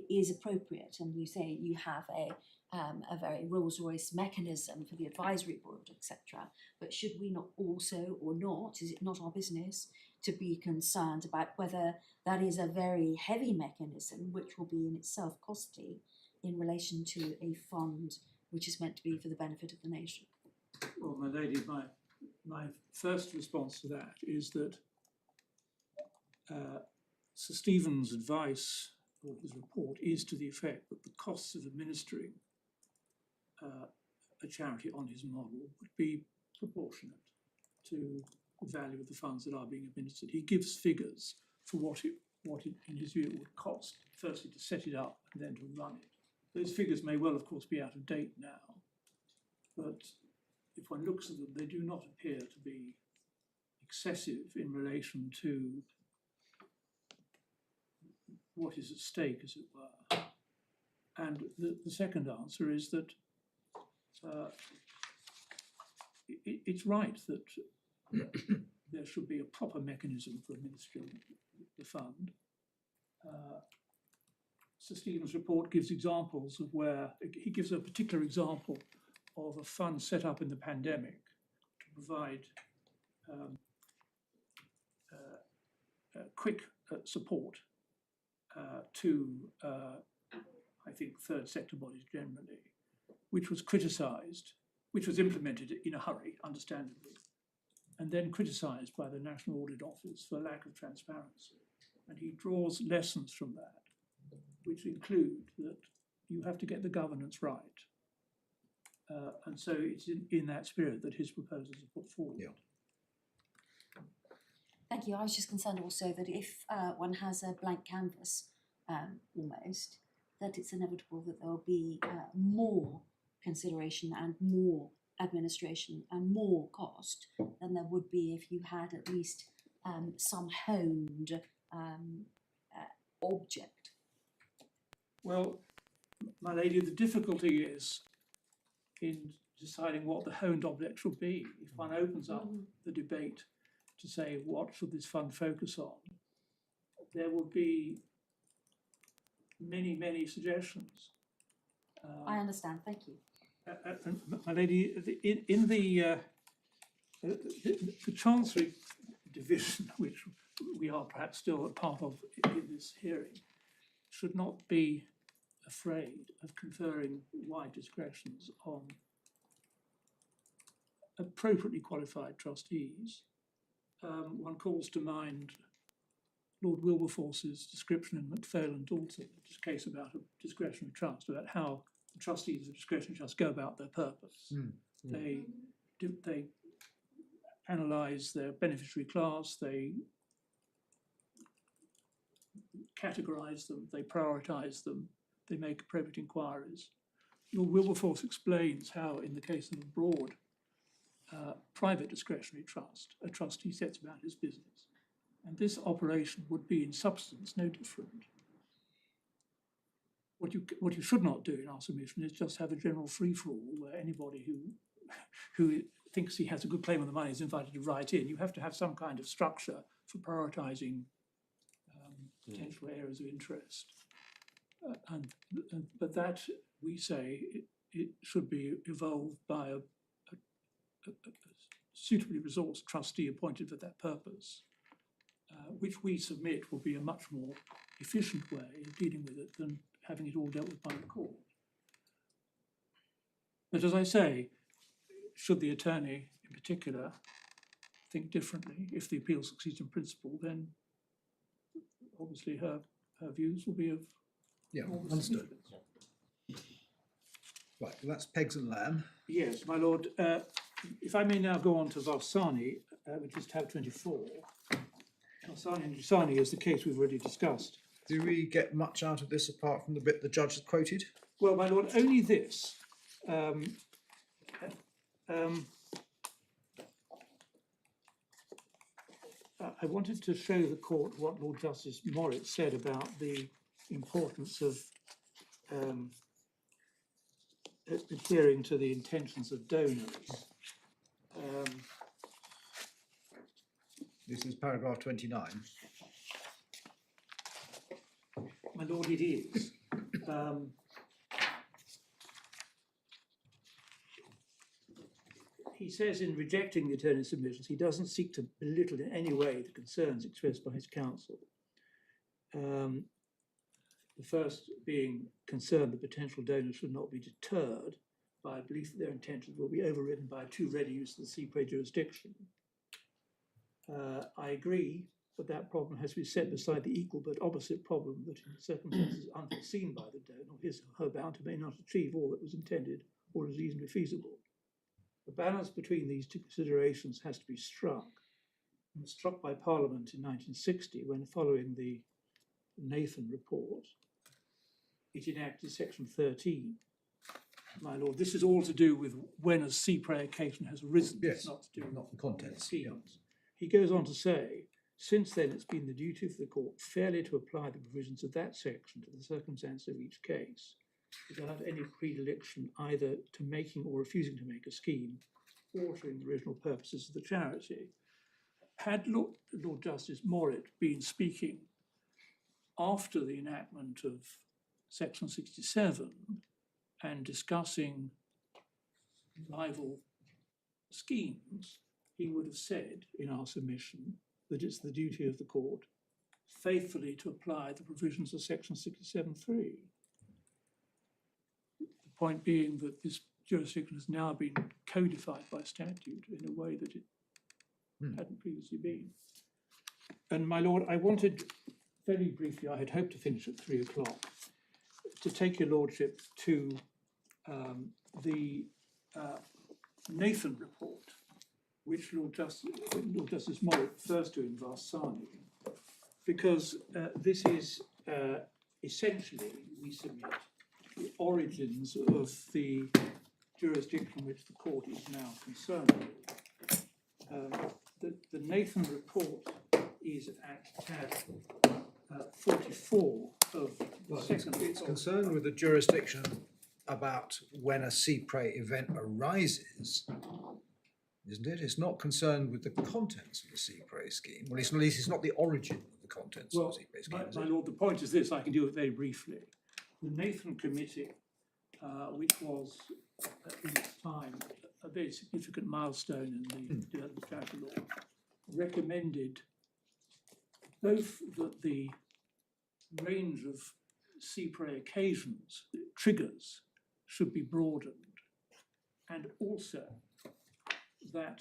is appropriate. And you say you have a very Rolls-Royce mechanism for the advisory board, etc. But should we not also, or not, is it not our business to be concerned about whether that is a very heavy mechanism which will be in itself costly in relation to a fund which is meant to be for the benefit of the nation. Well, my lady, my first response to that is that Sir Stephen's advice or his report is to the effect that the costs of administering a charity on his model would be proportionate to the value of the funds that are being administered. He gives figures for what it in his view would cost, firstly to set it up and then to run it. Those figures may well, of course, be out of date now, but if one looks at them, they do not appear to be excessive in relation to what is at stake, as it were. And the second answer is that it's right that there should be a proper mechanism for administering the fund. Sir Stephen's report gives examples of where, he gives a particular example of a fund set up in the pandemic to provide quick support to, I think, third sector bodies generally, which was criticised, which was implemented in a hurry, understandably, and then criticised by the National Audit Office for lack of transparency. And he draws lessons from that, which include that you have to get the governance right. And so it's in that spirit that his proposals are put forward. Yeah. Thank you. I was just concerned also that if one has a blank canvas, almost, that it's inevitable that there will be more consideration and more administration and more cost than there would be if you had at least some honed object. Well, my lady, the difficulty is in deciding what the honed object should be. If one opens up the debate to say what should this fund focus on, there will be many, many suggestions. I understand. Thank you. My lady, in the Chancery Division, which we are perhaps still a part of in this hearing, should not be afraid of conferring wide discretions on appropriately qualified trustees. One calls to mind Lord Wilberforce's description in Macphail and Dalton, which is a case about a discretionary trust, about how the trustees of discretionary trusts go about their purpose. They analyse their beneficiary class, they categorise them, they prioritise them, they make appropriate inquiries. Lord Wilberforce explains how, in the case of a broad private discretionary trust, a trustee sets about his business. And this operation would be, in substance, no different. What you should not do in our submission is just have a general free-for-all where anybody who thinks he has a good claim on the money is invited to write in. You have to have some kind of structure for prioritising potential areas of interest. But that, we say, it should be evolved by a suitably resourced trustee appointed for that purpose, which we submit will be a much more efficient way of dealing with it than having it all dealt with by the court. But as I say, should the attorney in particular think differently, if the appeal succeeds in principle, then obviously her views will be of more understood. significance. Right, well, that's Pegs and Lamb. Yes, my lord. If I may now go on to Varsani, which is tab 24. Varsani and Giussani is the case we've already discussed. Do we get much out of this apart from the bit the judge has quoted? Well, my lord, only this. I wanted to show the court what Lord Justice Moritz said about the importance of adhering to the intentions of donors. This is paragraph 29. My lord, it is. he says in rejecting the attorney's submissions, he doesn't seek to belittle in any way the concerns expressed by his counsel. The first being concerned that potential donors should not be deterred by a belief that their intentions will be overridden by a too ready use of the cy-près jurisdiction. I agree that that problem has to be set beside the equal but opposite problem that in circumstances unforeseen by the donor, his or her bounty may not achieve all that was intended or is reasonably feasible. The balance between these two considerations has to be struck, and was struck by Parliament in 1960 when, following the Nathan report, it enacted section 13. My lord, this is all to do with when a cy-près occasion has arisen. Yes, It's not to do with not the contents. schemes. He goes on to say, since then it's been the duty of the court fairly to apply the provisions of that section to the circumstance of each case, without any predilection either to making or refusing to make a scheme, altering the original purposes of the charity. Had Lord Justice Morritt been speaking after the enactment of section 67 and discussing rival schemes, he would have said in our submission that it's the duty of the court faithfully to apply the provisions of section 67(3). The point being that this jurisdiction has now been codified by statute in a way that it hadn't previously been. And my lord, I wanted very briefly, I had hoped to finish at 3 o'clock, to take your lordship to the Nathan report, which Lord Justice Morritt refers to in Varsani, because this is essentially, we submit, the origins of the jurisdiction which the court is now concerned with. The Nathan report is at tab 44 of the second. It's concerned with the jurisdiction about when a cy-près event arises, isn't it? It's not concerned with the contents of the cy-près scheme. Well, at least it's not the origin of the contents of the cy-près scheme, is my it? lord, the point is this, I can do it very briefly. The Nathan Committee, which was in its time a very significant milestone in the development of charity law, recommended both that the range of cy-près occasions, triggers, should be broadened, and also that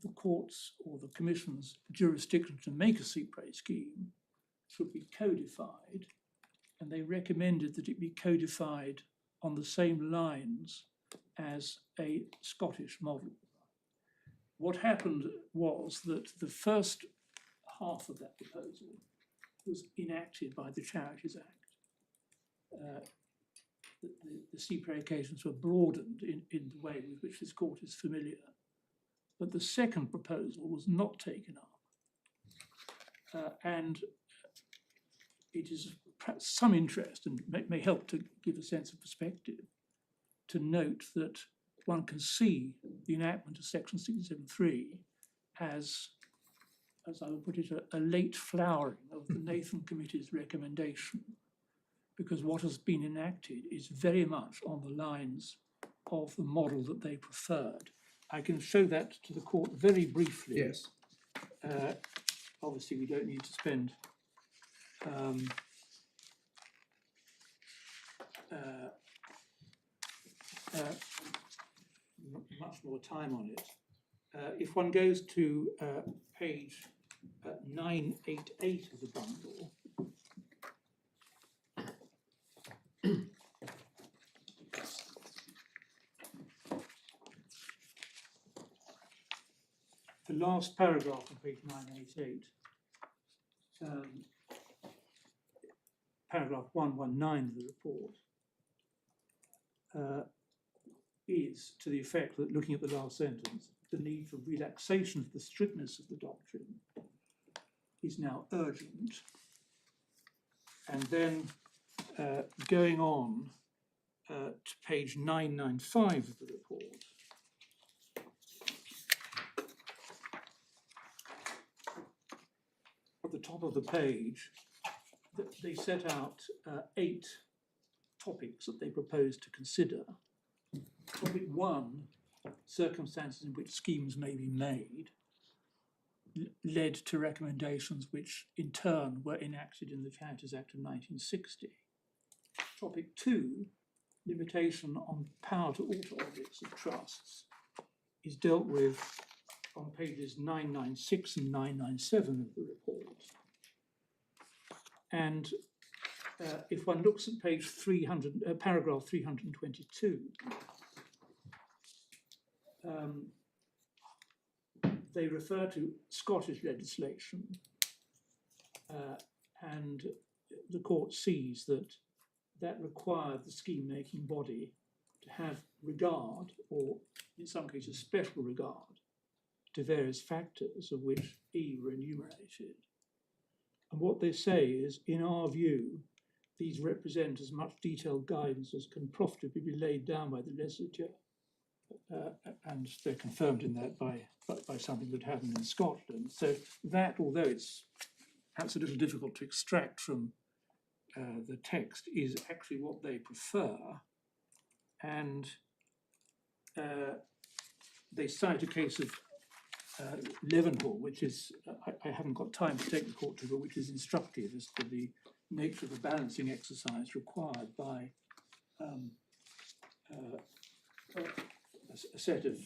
the court's or the commission's jurisdiction to make a cy-près scheme should be codified, and they recommended that it be codified on the same lines as a Scottish model. What happened was that the first half of that proposal was enacted by the Charities Act. The cy-près occasions were broadened in the way with which this court is familiar. But the second proposal was not taken up. And it is perhaps some interest, and may help to give a sense of perspective, to note that one can see the enactment of section 67(3 as I would put it, a late flowering of the Nathan Committee's recommendation, because what has been enacted is very much on the lines of the model that they preferred. I can show that to the court very briefly. Yes. Obviously, we don't need to spend much more time on it. If one goes to page 988 of the bundle, the last paragraph on page 988, paragraph 119 of the report, is to the effect that, looking at the last sentence, the need for relaxation of the strictness of the doctrine is now urgent. And then going on to page 995 of the report, at the top of the page, they set out 8 topics that they propose to consider. Topic 1 circumstances in which schemes may be made led to recommendations which in turn were enacted in the Charities Act of 1960. Topic 2, limitation on power to alter objects of trusts, is dealt with on pages 996 and 997 of the report. And if one looks at page 300, paragraph 322, they refer to Scottish legislation, and the court sees that required the scheme-making body to have regard, or in some cases special regard, to various factors of which E were enumerated. And what they say is, in our view, these represent as much detailed guidance as can profitably be laid down by the legislature, and they're confirmed in that by something that happened in Scotland. So that, although it's perhaps a little difficult to extract from the text, is actually what they prefer. And they cite a case of Leavenhall, which is, I haven't got time to take the court to, but which is instructive as to the nature of the balancing exercise required by a set of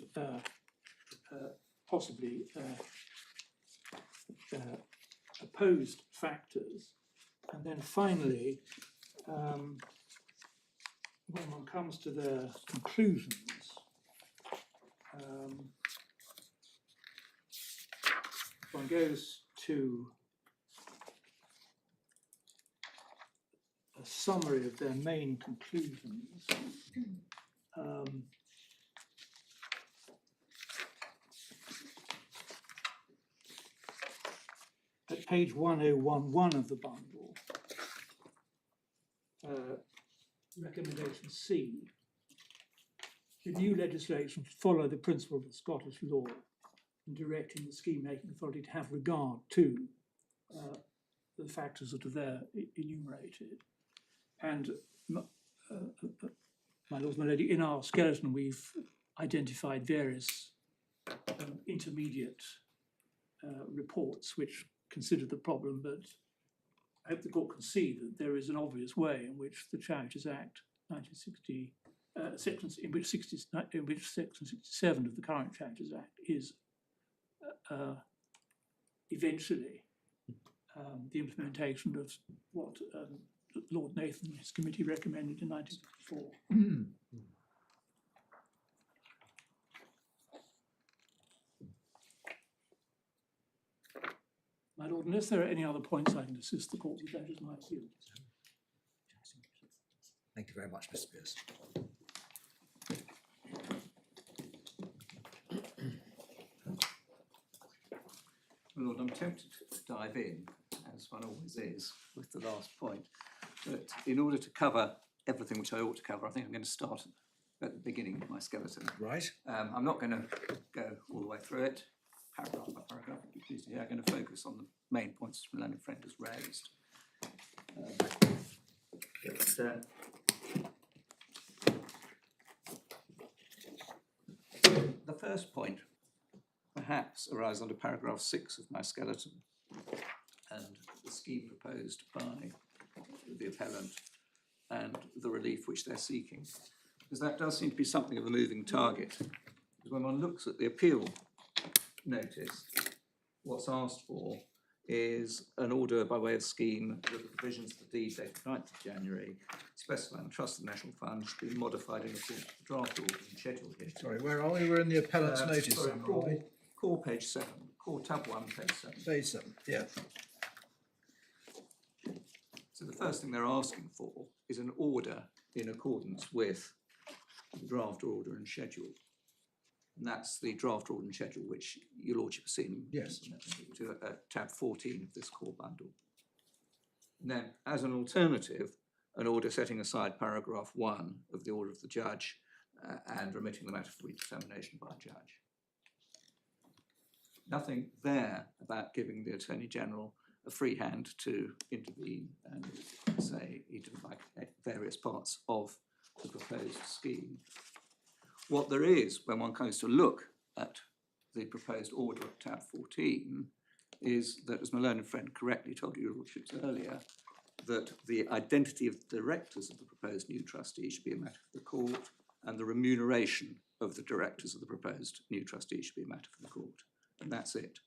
possibly opposed factors. And then finally, when one comes to their conclusions, one goes to a summary of their main conclusions. At page 1011 of the bundle, recommendation C, the new legislation should follow the principle of the Scottish law in directing the scheme-making authority to have regard to the factors that are there enumerated. And my lords, my lady, in our skeleton we've identified various intermediate reports which consider the problem, but I hope the court can see that there is an obvious way in which the Charities Act 1960, in which section 67 of the current Charities Act is eventually the implementation of what Lord Nathan and his committee recommended in 1964. My lord, unless there are any other points I can assist the court with, that is my view. Thank you very much, Mr. Pearce. My lord, I'm tempted to dive in, as one always is, with the last point. But in order to cover everything which I ought to cover, I think I'm going to start at the beginning of my skeleton. Right. I'm not going to go all the way through it, paragraph by paragraph. You'll be pleased to hear. I'm going to focus on the main points my learned friend has raised. The first point perhaps arises under paragraph 6 of my skeleton, and the scheme proposed by the appellant and the relief which they're seeking, because that does seem to be something of a moving target. Because when one looks at the appeal notice, what's asked for is an order by way of scheme that the provisions of the deed dated 9th of January specifying the trust of the National Fund should be modified in accordance with the draft order and schedule here. Sorry, where are we? We're in the appellant's notice. Sorry, then, are we? core page 7, core tab 1, page 7. Page 7, yeah. So the first thing they're asking for is an order in accordance with the draft order and schedule. And that's the draft order and schedule which your lordship has seen. Yes. To tab 14 of this core bundle. And then, as an alternative, an order setting aside paragraph 1 of the order of the judge and remitting the matter for redetermination by a judge. Nothing there about giving the Attorney General a free hand to intervene and say he didn't like various parts of the proposed scheme. what there is when one goes to look at the proposed order of tab 14 is that, as my learned friend correctly told your lordships earlier, that the identity of the directors of the proposed new trustee should be a matter for the court, and the remuneration of the directors of the proposed new trustee should be a matter for the court. And that's it.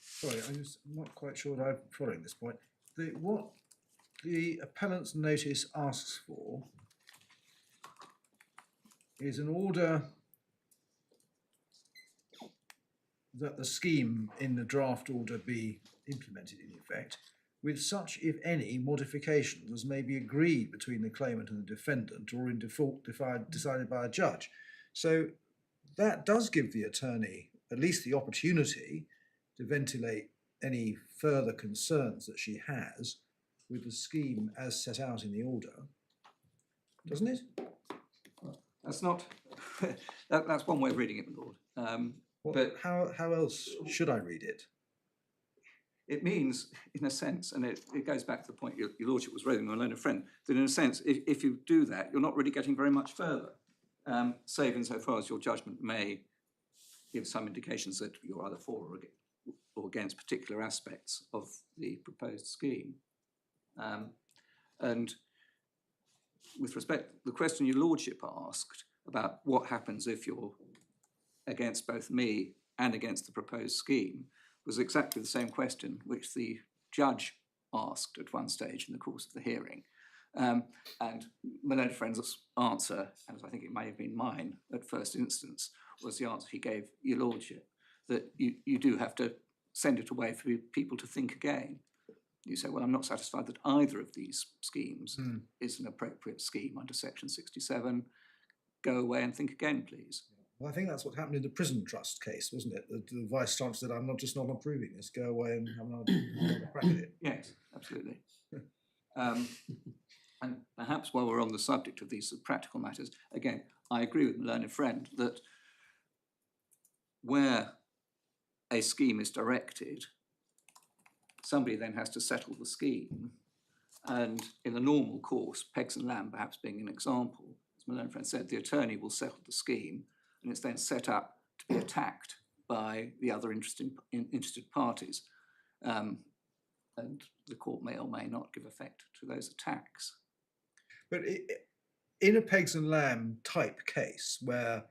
Sorry, I'm not quite sure that I'm following this point. What the appellant's notice asks for is an order that the scheme in the draft order be implemented in effect, with such, if any, modifications as may be agreed between the claimant and the defendant, or in default decided by a judge. So that does give the attorney at least the opportunity to ventilate any further concerns that she has with the scheme as set out in the order, doesn't it? That's not, that's one way of reading it, my lord. But how else should I read it? it means, in a sense, and it goes back to the point your lordship was raising, my learned friend, that in a sense, if you do that, you're not really getting very much further, save insofar as your judgment may give some indications that you're either for or against particular aspects of the proposed scheme. And with respect, the question your lordship asked about what happens if you're against both me and against the proposed scheme was exactly the same question which the judge asked at one stage in the course of the hearing. And my learned friend's answer, as I think it may have been mine at first instance, was the answer he gave your lordship, that you do have to send it away for people to think again. You say, well, I'm not satisfied that either of these schemes is an appropriate scheme under section 67. Go away and think again, please. Well, I think that's what happened in the prison trust case, wasn't it? The vice chancellor said, I'm not approving this, go away and have another crack at it. Yes, absolutely. And perhaps while we're on the subject of these practical matters, again, I agree with my learned friend that where a scheme is directed, somebody then has to settle the scheme. And in the normal course, Pegs and Lamb perhaps being an example, as my learned friend said, the attorney will settle the scheme and it's then set up to be attacked by the other interested parties. And the court may or may not give effect to those attacks. But in a Pegs and Lamb type case where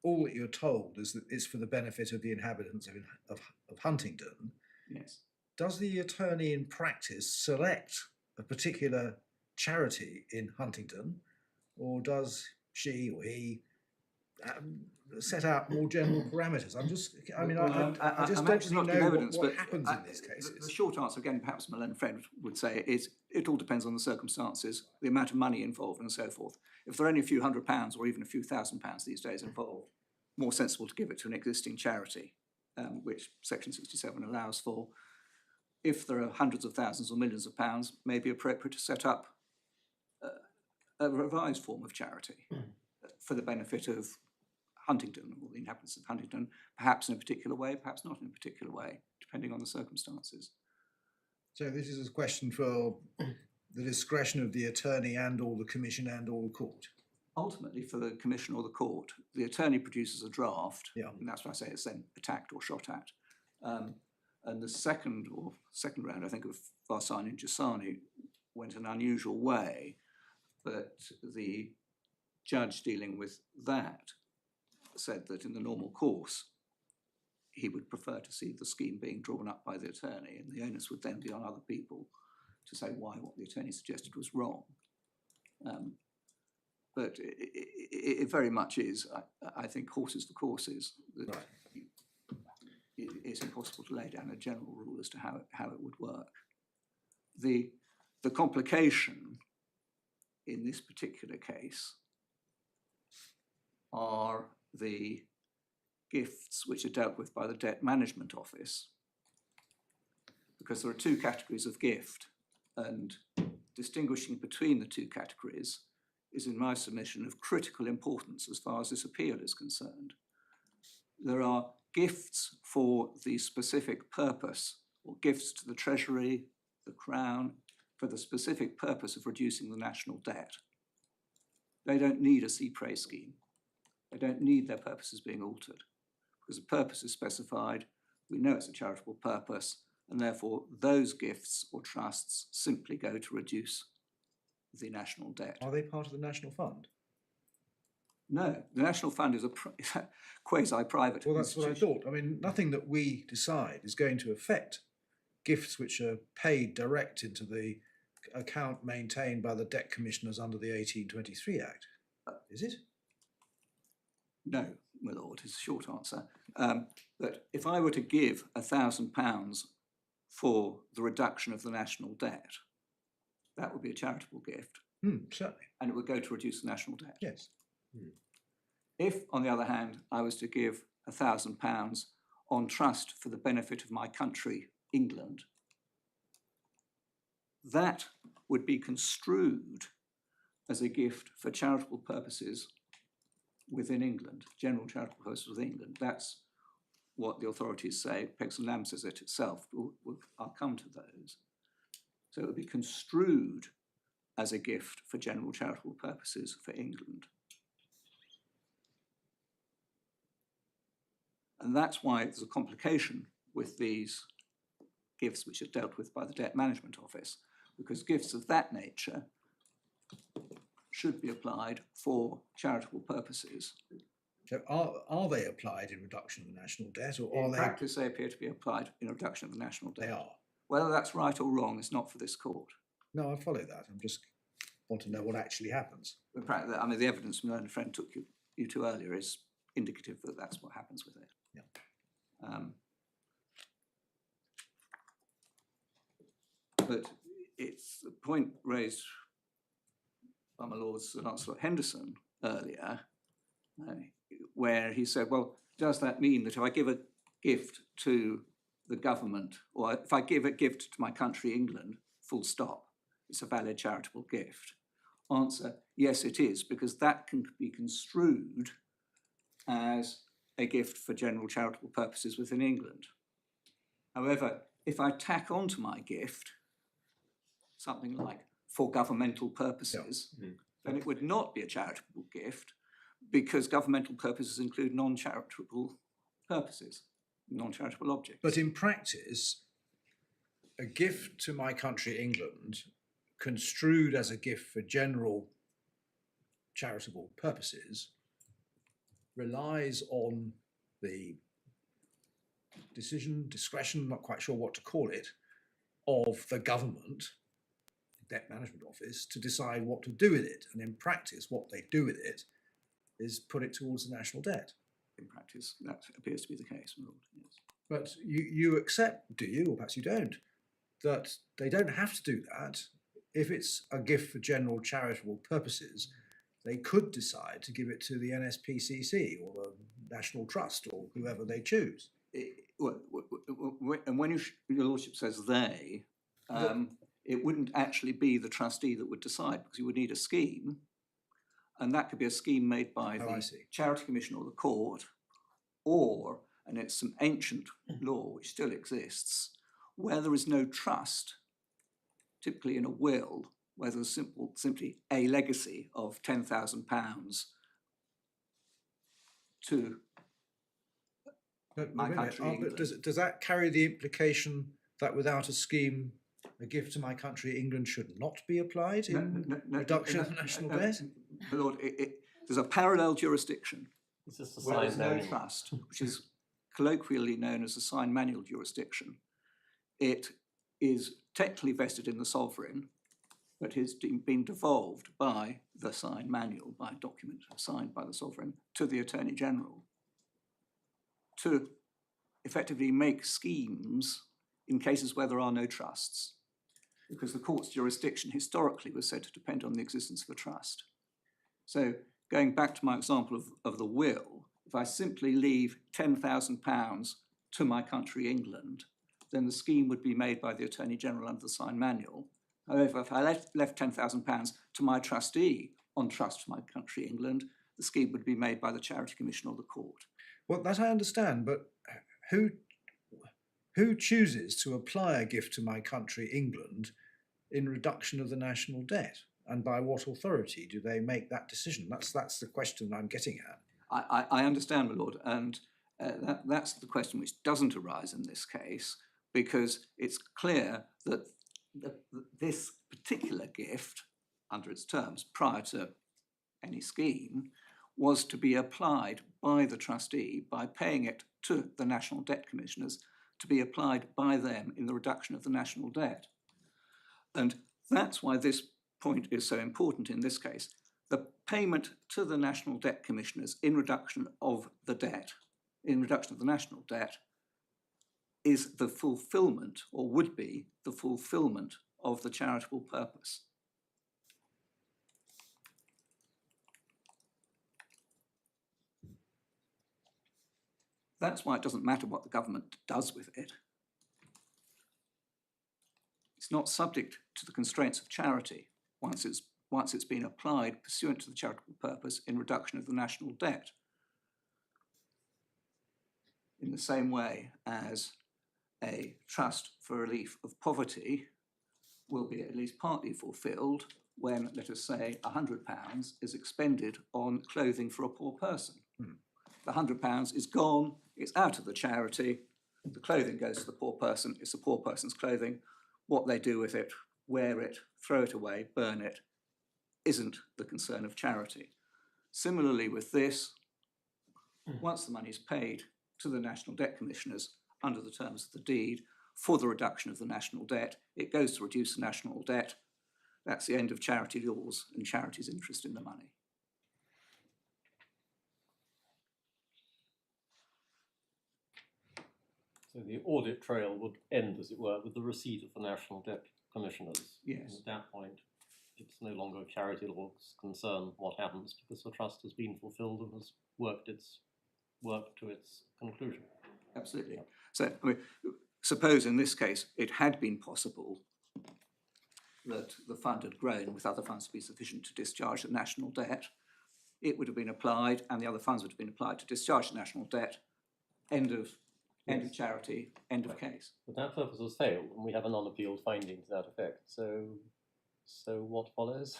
all that you're told is that it's for the benefit of the inhabitants of Huntingdon, yes, does the attorney in practice select a particular charity in Huntingdon, or does she or he set out more general parameters? I just don't really know what happens in these cases. The short answer, again, perhaps my learned friend would say, is it all depends on the circumstances, the amount of money involved and so forth. If there are only a few £100s or even a few £1,000s these days involved, more sensible to give it to an existing charity, which section 67 allows for. If there are hundreds of thousands or millions of pounds, it may be appropriate to set up a revised form of charity for the benefit of Huntingdon or the inhabitants of Huntingdon, perhaps in a particular way, perhaps not in a particular way, depending on the circumstances. So this is a question for the discretion of the attorney and or the commission and or the court? Ultimately, for the commission or the court, the attorney produces a draft, yeah, and that's why I say it's then attacked or shot at. And the second round, I think, of Varsani and Giussani went an unusual way, but the judge dealing with that said that in the normal course, he would prefer to see the scheme being drawn up by the attorney, and the onus would then be on other people to say why what the attorney suggested was wrong. But it very much is, I think, horses for courses. That right. It's impossible to lay down a general rule as to how it would work. The complication in this particular case are the gifts which are dealt with by the Debt Management Office, because there are two categories of gift, and distinguishing between the two categories is, in my submission, of critical importance as far as this appeal is concerned. There are gifts for the specific purpose, or gifts to the Treasury, the Crown, for the specific purpose of reducing the national debt. They don't need a cy-près scheme. They don't need their purposes being altered, because the purpose is specified, we know it's a charitable purpose, and therefore those gifts or trusts simply go to reduce the national debt. Are they part of the national fund? No, the national fund is a quasi-private Well, that's what I institution. thought. I mean, nothing that we decide is going to affect gifts which are paid direct into the account maintained by the debt commissioners under the 1823 Act, is it? No, my lord, is the short answer. But if I were to give £1,000 for the reduction of the national debt, that would be a charitable gift, Certainly, and it would go to reduce the national debt. yes. If, on the other hand, I was to give £1,000 on trust for the benefit of my country, England, that would be construed as a gift for charitable purposes within England, general charitable purposes within England. That's what the authorities say. Pegs and Lamb says it itself. I'll come to those. So it would be construed as a gift for general charitable purposes for England. And that's why there's a complication with these gifts which are dealt with by the Debt Management Office, because gifts of that nature should be applied for charitable purposes. So are they applied in reduction of the national debt, or In are practice, they appear to be applied in reduction of the national debt. they are? Whether that's right or wrong is not for this court. No, I follow that. I'm just want to know what actually happens. In practice, I mean, the evidence my learned friend took you to earlier is indicative that that's what happens with it. Yeah. But it's the point raised by my lord Sir Launcelot Henderson earlier, where he said, well, does that mean that if I give a gift to the government, or if I give a gift to my country, England, full stop, it's a valid charitable gift? Answer, yes, it is, because that can be construed as a gift for general charitable purposes within England. However, if I tack onto my gift something like for governmental purposes, then it would not be a charitable gift, because governmental purposes include non-charitable purposes, non-charitable objects. But in practice, a gift to my country, England, construed as a gift for general charitable purposes, relies on the discretion, not quite sure what to call it, of the government, Debt Management Office, to decide what to do with it. And in practice, what they do with it is put it towards the national debt. In practice, that appears to be the case, my lord, yes. But you accept, do you, or perhaps you don't, that they don't have to do that. If it's a gift for general charitable purposes, they could decide to give it to the NSPCC or the National Trust or whoever they choose. And when your lordship says they, it wouldn't actually be the trustee that would decide, because you would need a scheme, and that could be a scheme made by the Charity Commission or the court, or, and it's some ancient law which still exists, where there is no trust, typically in a will, where there's simply a legacy of £10,000 to my country, England. Does that carry the implication that without a scheme, a gift to my country, England, should not be applied in reduction of the national debt? My lord, there's a parallel jurisdiction It's just a where there's signed no manual. trust, which is colloquially known as a signed manual jurisdiction. It is technically vested in the sovereign, but has been devolved by the signed manual, by a document signed by the sovereign, to the Attorney General to effectively make schemes in cases where there are no trusts, because the court's jurisdiction historically was said to depend on the existence of a trust. So going back to my example of the will, if I simply leave £10,000 to my country, England, then the scheme would be made by the Attorney General under the signed manual. However, if I left £10,000 to my trustee on trust for my country, England, the scheme would be made by the Charity Commission or the court. Well, that I understand, but who chooses to apply a gift to my country, England, in reduction of the national debt? And by what authority do they make that decision? That's the question I'm getting at. I understand, my lord, and that's the question which doesn't arise in this case, because it's clear that this particular gift, under its terms, prior to any scheme, was to be applied by the trustee by paying it to the National Debt Commissioners, to be applied by them in the reduction of the national debt. And that's why this point is so important in this case. The payment to the National Debt Commissioners in reduction of the debt, in reduction of the national debt, is the fulfilment, or would be the fulfilment, of the charitable purpose. That's why it doesn't matter what the government does with it. It's not subject to the constraints of charity once it's been applied pursuant to the charitable purpose in reduction of the national debt. In the same way as a trust for relief of poverty will be at least partly fulfilled when, let us say, £100 is expended on clothing for a poor person. The £100 is gone, it's out of the charity, the clothing goes to the poor person, it's the poor person's clothing. What they do with it, wear it, throw it away, burn it, isn't the concern of charity. Similarly with this, once the money is paid to the National Debt Commissioners under the terms of the deed for the reduction of the national debt, it goes to reduce the national debt. That's the end of charity laws and charity's interest in the money. So the audit trail would end, as it were, with the receipt of the National Debt Commissioners. Yes. And at that point, it's no longer charity law's concern what happens, because the trust has been fulfilled and has worked its work to its conclusion. Absolutely. So, I mean, suppose in this case it had been possible that the fund had grown with other funds to be sufficient to discharge the national debt, it would have been applied and the other funds would have been applied to discharge the national debt. End of charity, end of case. But that purpose has failed, and we have a non-appealed finding to that effect. So what follows?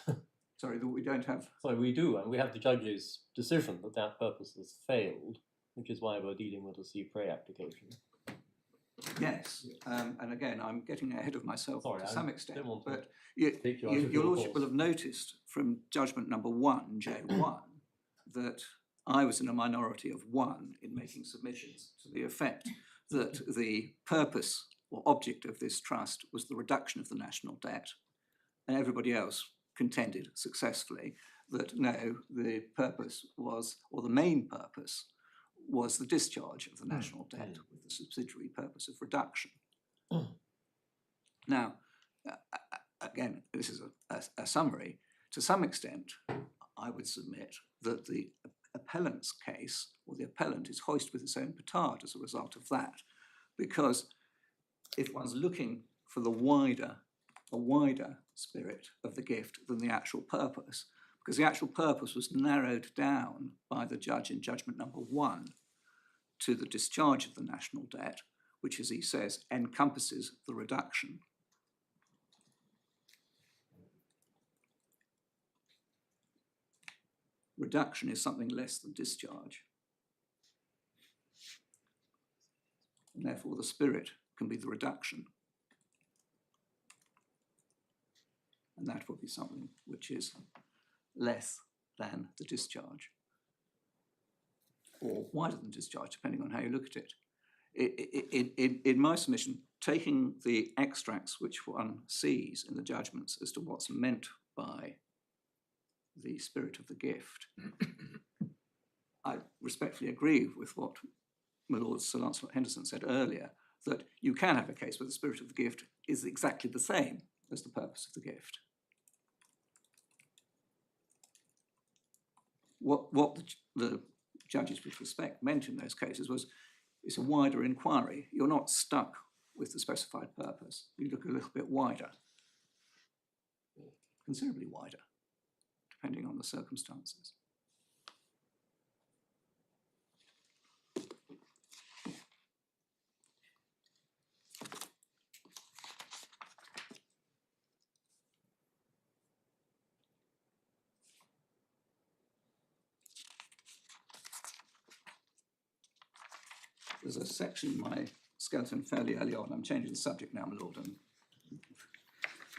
Sorry, that we don't have. So we do, and we have the judge's decision that that purpose has failed, which is why we're dealing with a cy-près application. Yes, and again, I'm getting ahead of myself to some extent, but your Lordship will have noticed from judgment number 1, J1, that I was in a minority of 1 in making submissions to the effect that the purpose or object of this trust was the reduction of the national debt, and everybody else contended successfully that no, the purpose was, or the main purpose, was the discharge of the national debt with the subsidiary purpose of reduction. Now, again, this is a summary. To some extent, I would submit that the appellant's case, or the appellant, is hoist with its own petard as a result of that, because if one's looking for a wider spirit of the gift than the actual purpose, because the actual purpose was narrowed down by the judge in judgment number 1 to the discharge of the national debt, which, as he says, encompasses the reduction. Reduction is something less than discharge. And therefore the spirit can be the reduction. And that would be something which is less than the discharge, or wider than discharge, depending on how you look at it. In my submission, taking the extracts which one sees in the judgments as to what's meant by the spirit of the gift, I respectfully agree with what my Lord Sir Launcelot Henderson said earlier, that you can have a case where the spirit of the gift is exactly the same as the purpose of the gift. What the judges with respect meant in those cases was it's a wider inquiry. You're not stuck with the specified purpose. You look a little bit wider, considerably wider, depending on the circumstances. there's a section in my skeleton fairly early on. I'm changing the subject now, my lord, and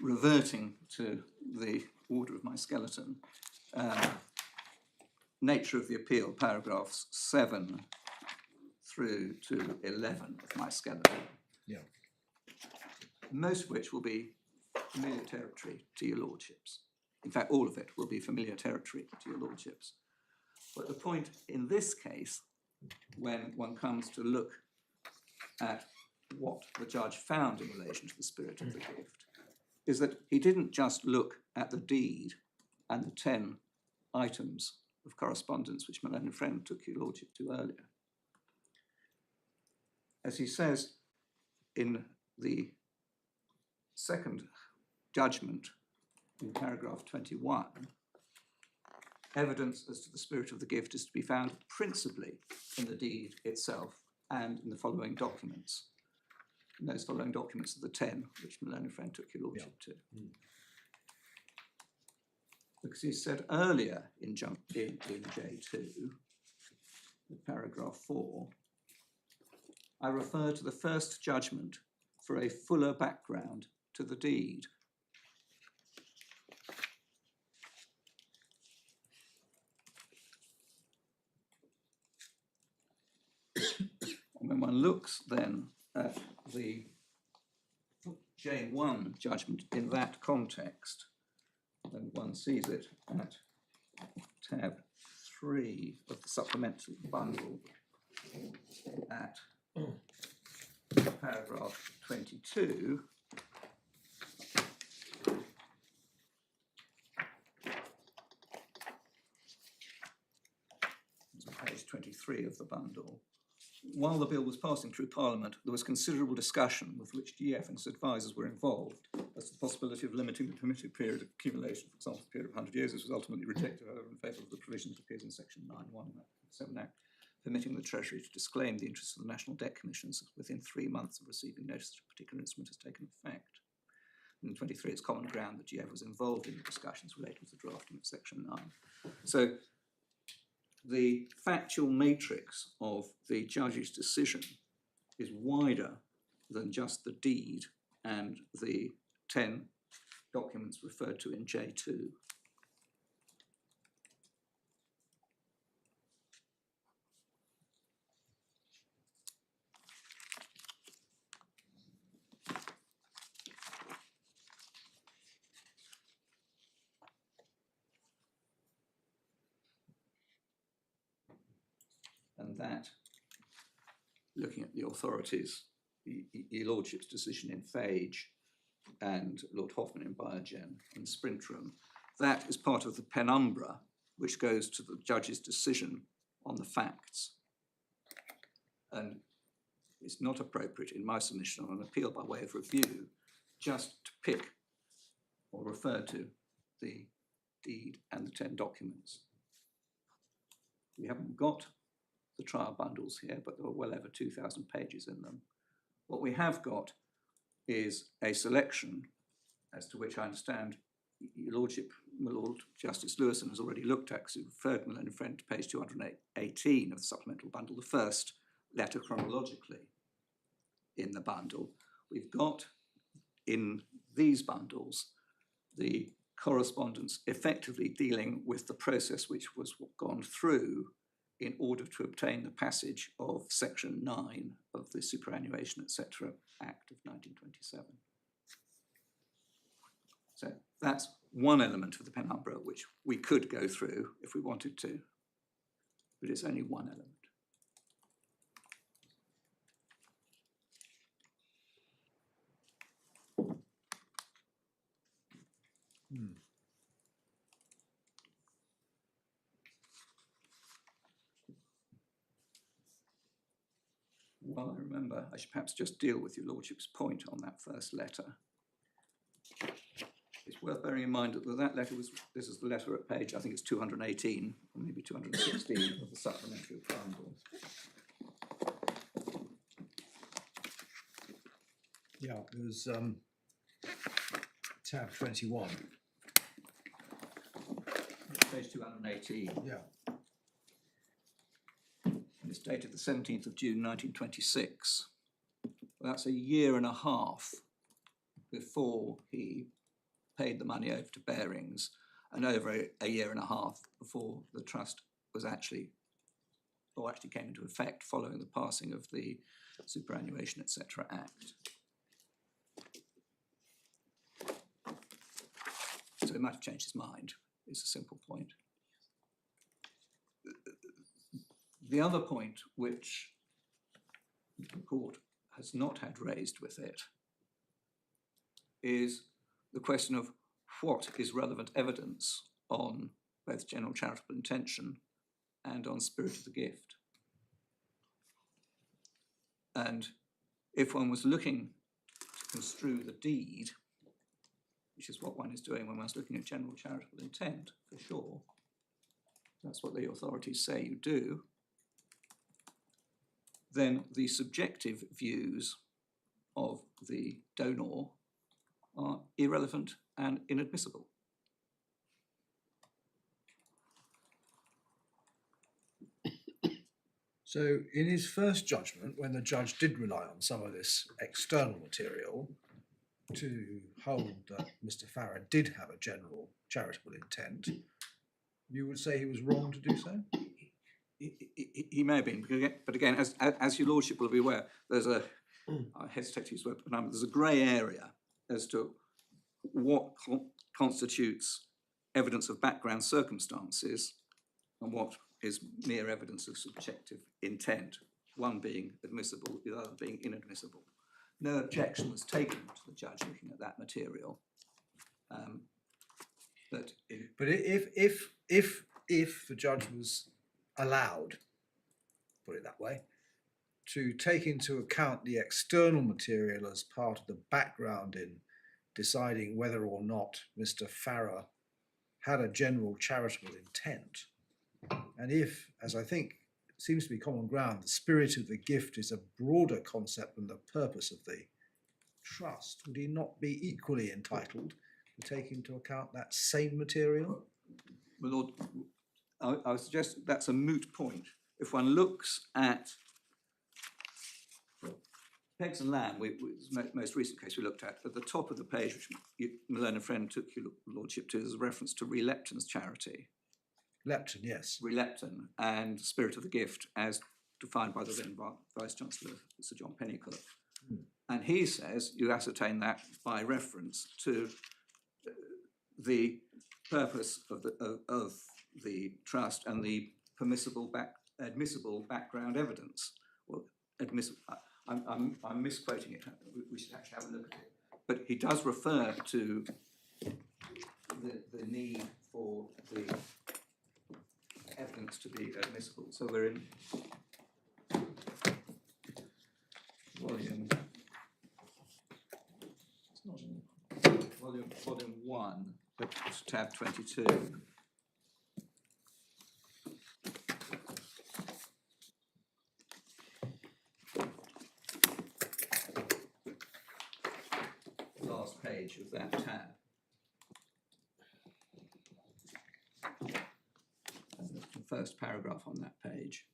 reverting to the order of my skeleton. Nature of the appeal, paragraphs 7 through to 11 of my skeleton. Yeah. Most of which will be familiar territory to your lordships. In fact, all of it will be familiar territory to your lordships. But the point in this case, when one comes to look at what the judge found in relation to the spirit of the gift, is that he didn't just look at the deed and the 10 items of correspondence which my learned friend took your lordship to earlier. As he says in the second judgment in paragraph 21, evidence as to the spirit of the gift is to be found principally in the deed itself and in the following documents. And those following documents are the 10 which my learned friend took your lordship to. Because he said earlier in J2, in paragraph 4, I refer to the first judgment for a fuller background to the deed. And when one looks then at the J1 judgment in that context, then one sees it at tab 3 of the supplemental bundle at paragraph 22. Page 23 of the bundle. While the bill was passing through Parliament, there was considerable discussion with which GF and its advisers were involved as to the possibility of limiting the permitted period of accumulation, for example, a period of 100 years. This was ultimately rejected, however, in favour of the provision that appears in section 9.1 of the 7 Act, permitting the Treasury to disclaim the interests of the National Debt Commissions within 3 months of receiving notice that a particular instrument has taken effect. In 23, it's common ground that GF was involved in the discussions relating to the drafting of section 9. So the factual matrix of the judge's decision is wider than just the deed and the 10 documents referred to in J2. And that, looking at the authorities, your lordship's decision in Phage and Lord Hoffman in Biogen and Sprintrum, that is part of the penumbra which goes to the judge's decision on the facts. And it's not appropriate in my submission on an appeal by way of review just to pick or refer to the deed and the 10 documents. We haven't got the trial bundles here, but there are well over 2,000 pages in them. What we have got is a selection as to which I understand your lordship, my Lord Justice Lewison, has already looked at, because he referred my learned friend to page 218 of the supplemental bundle, the first letter chronologically in the bundle. We've got in these bundles the correspondence effectively dealing with the process which was gone through in order to obtain the passage of section 9 of the Superannuation, etc. Act of 1927. So that's one element of the penumbra which we could go through if we wanted to, but it's only one element. Well, I remember I should perhaps just deal with your lordship's point on that first letter. It's worth bearing in mind that letter was, this is the letter at page, I think it's 218, or maybe 216 of the supplementary bundle. Yeah, it was tab 21. Page 218. Yeah. And It's dated the 17th of June 1926. Well, that's a year and a half before he paid the money over to Barings, and over a year and a half before the trust was actually came into effect following the passing of the Superannuation, etc. Act. So he might have changed his mind, is a simple point. The other point which the court has not had raised with it is the question of what is relevant evidence on both general charitable intention and on spirit of the gift. And if one was looking to construe the deed, which is what one is doing when one's looking at general charitable intent, for sure, that's what the authorities say you do, then the subjective views of the donor are irrelevant and inadmissible. So in his first judgment, when the judge did rely on some of this external material to hold that Mr. Farrer did have a general charitable intent, you would say he was wrong to do so? He may have been, but again, as your lordship will be aware, there's a, I hesitate to use the word, but there's a grey area as to what constitutes evidence of background circumstances and what is mere evidence of subjective intent, one being admissible, the other being inadmissible. No objection was taken to the judge looking at that material. But if the judge was allowed, put it that way, to take into account the external material as part of the background in deciding whether or not Mr. Farrer had a general charitable intent, and if, as I think seems to be common ground, the spirit of the gift is a broader concept than the purpose of the trust, would he not be equally entitled to take into account that same material? My Lord, I would suggest that's a moot point. If one looks at Peggs and Lamb, the most recent case we looked at the top of the page, which my learned friend took your lordship to, is a reference to Lepton's charity. Lepton, yes. Lepton and Spirit of the Gift as defined by the then Vice Chancellor, Sir John Pennycook. And he says you ascertain that by reference to the purpose of the trust and the admissible background evidence. Well, admissible. I'm misquoting it. We should actually have a look at it. But he does refer to the need for the evidence to be admissible. So we're in volume. It's not in volume 1, but it's tab 22. Last page of that tab. The first paragraph on that page.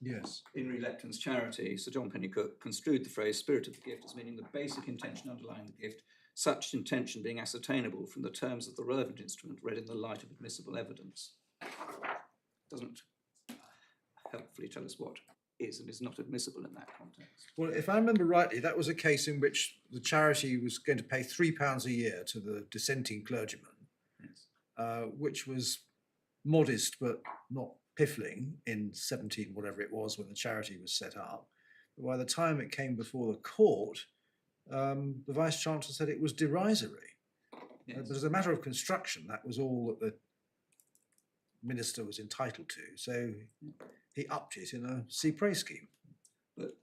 Yes. In Lepton's charity, Sir John Pennycook construed the phrase spirit of the gift as meaning the basic intention underlying the gift, such intention being ascertainable from the terms of the relevant instrument read in the light of admissible evidence. Doesn't helpfully tell us what is and is not admissible in that context. Well, if I remember rightly, that was a case in which the charity was going to pay £3 a year to the dissenting clergyman, Yes. which was modest but not piffling in 17 whatever it was when the charity was set up. But by the time it came before the court, the Vice Chancellor said it was derisory. Yes. But as a matter of construction, that was all that the minister was entitled to. So he upped it in a cy-près scheme. But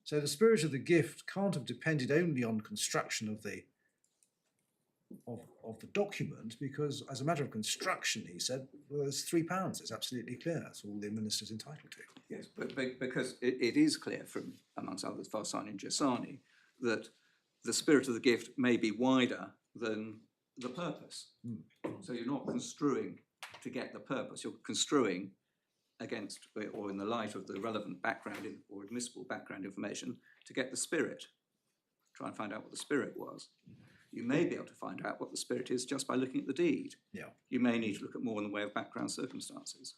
so the spirit of the gift can't have depended only on construction of the document, because as a matter of construction, he said, well, there's £3. It's absolutely clear. That's all the minister's entitled to. yes, but because it is clear from, amongst others, Farsani and Giussani, that the spirit of the gift may be wider than the purpose. So you're not construing to get the purpose, you're construing against or in the light of the relevant background or admissible background information to get the spirit. Try and find out what the spirit was. You may be able to find out what the spirit is just by looking at the deed. Yeah. You may need to look at more in the way of background circumstances.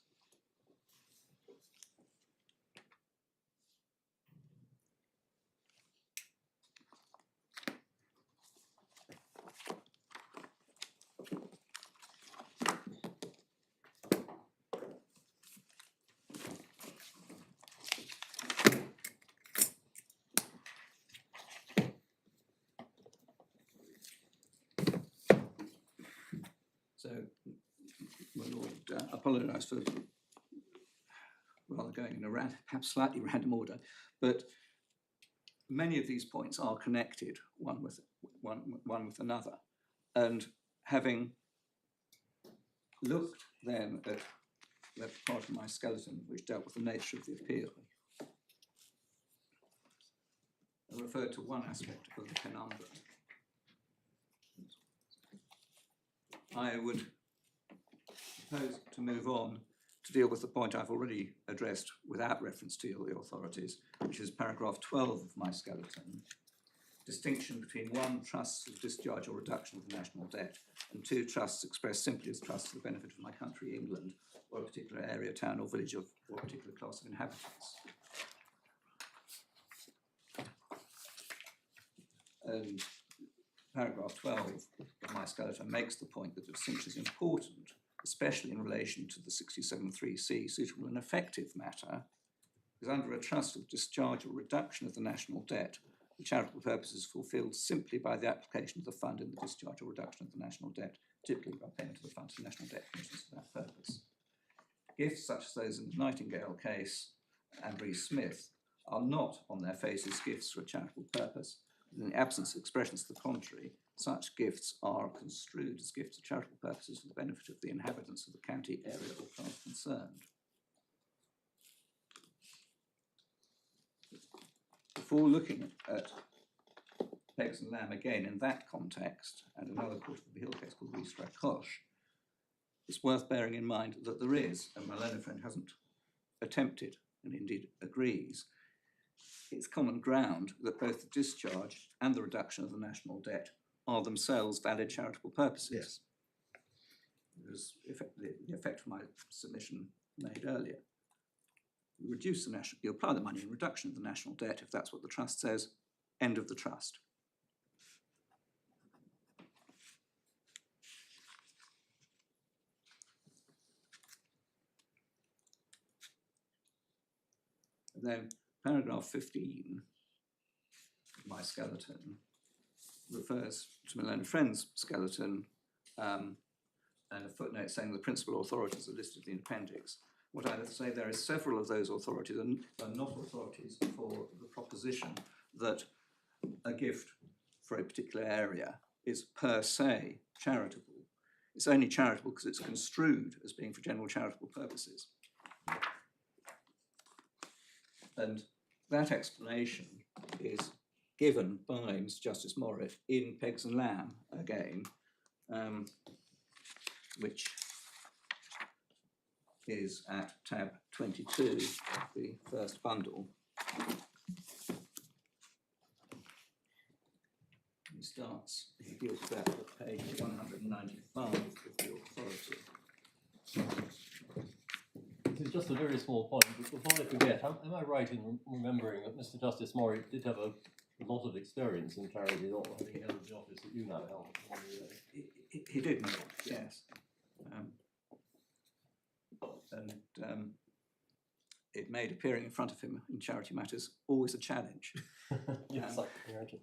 So, my Lord, apologise for rather going in a perhaps slightly random order, but many of these points are connected one with another. And having looked then at the part of my skeleton which dealt with the nature of the appeal, I referred to one aspect of the penumbra. I would propose to move on to deal with the point I've already addressed without reference to the authorities, which is paragraph 12 of my skeleton. Distinction between 1, trusts of discharge or reduction of the national debt, and 2, trusts expressed simply as trusts for the benefit of my country, England, or a particular area, town, or village or a particular class of inhabitants. And paragraph 12 of my skeleton makes the point that the distinction is important, especially in relation to the 67(3)(c), suitable and effective matter, because under a trust of discharge or reduction of the national debt, the charitable purpose is fulfilled simply by the application of the fund in the discharge or reduction of the national debt, typically by payment to the fund to the National Debt Commissions for that purpose. Gifts such as those in the Nightingale case and Rees-Smith are not, on their faces, gifts for a charitable purpose. In the absence of expressions to the contrary, such gifts are construed as gifts of charitable purposes for the benefit of the inhabitants of the county, area, or class concerned. Before looking at Peggs and Lamb again in that context, and another Court of Appeal case called Rees-Strakosch, it's worth bearing in mind that there is, and my learned friend hasn't attempted, and indeed agrees, it's common ground that both the discharge and the reduction of the national debt are themselves valid charitable purposes. Yes. There's the effect of my submission made earlier. You apply the money in reduction of the national debt if that's what the trust says, end of the trust. And then paragraph 15 of my skeleton refers to my learned friend's skeleton and a footnote saying the principal authorities are listed in the appendix. What I would say there is several of those authorities are not authorities for the proposition that a gift for a particular area is per se charitable. It's only charitable because it's construed as being for general charitable purposes. And that explanation is given by Mr Justice Morris in Peggs and Lamb again, which is at tab 22 of the first bundle. He deals with that at page 195 of the authority. This is just a very small point, but before I forget, am I right in remembering that Mr Justice Murray did have a lot of experience in charity law, having held the office that you now held? He did know, yes. It made appearing in front of him in charity matters always a challenge. Yes, I can imagine.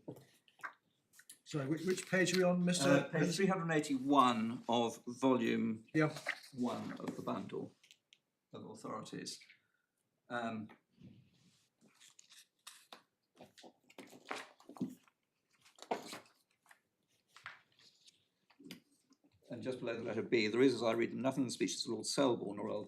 Sorry, which page are we on, Mr. Page 381 of volume 1 of the bundle of authorities. And just below the letter B, there is, as I read, nothing in the speeches of Lord Selborne or Earl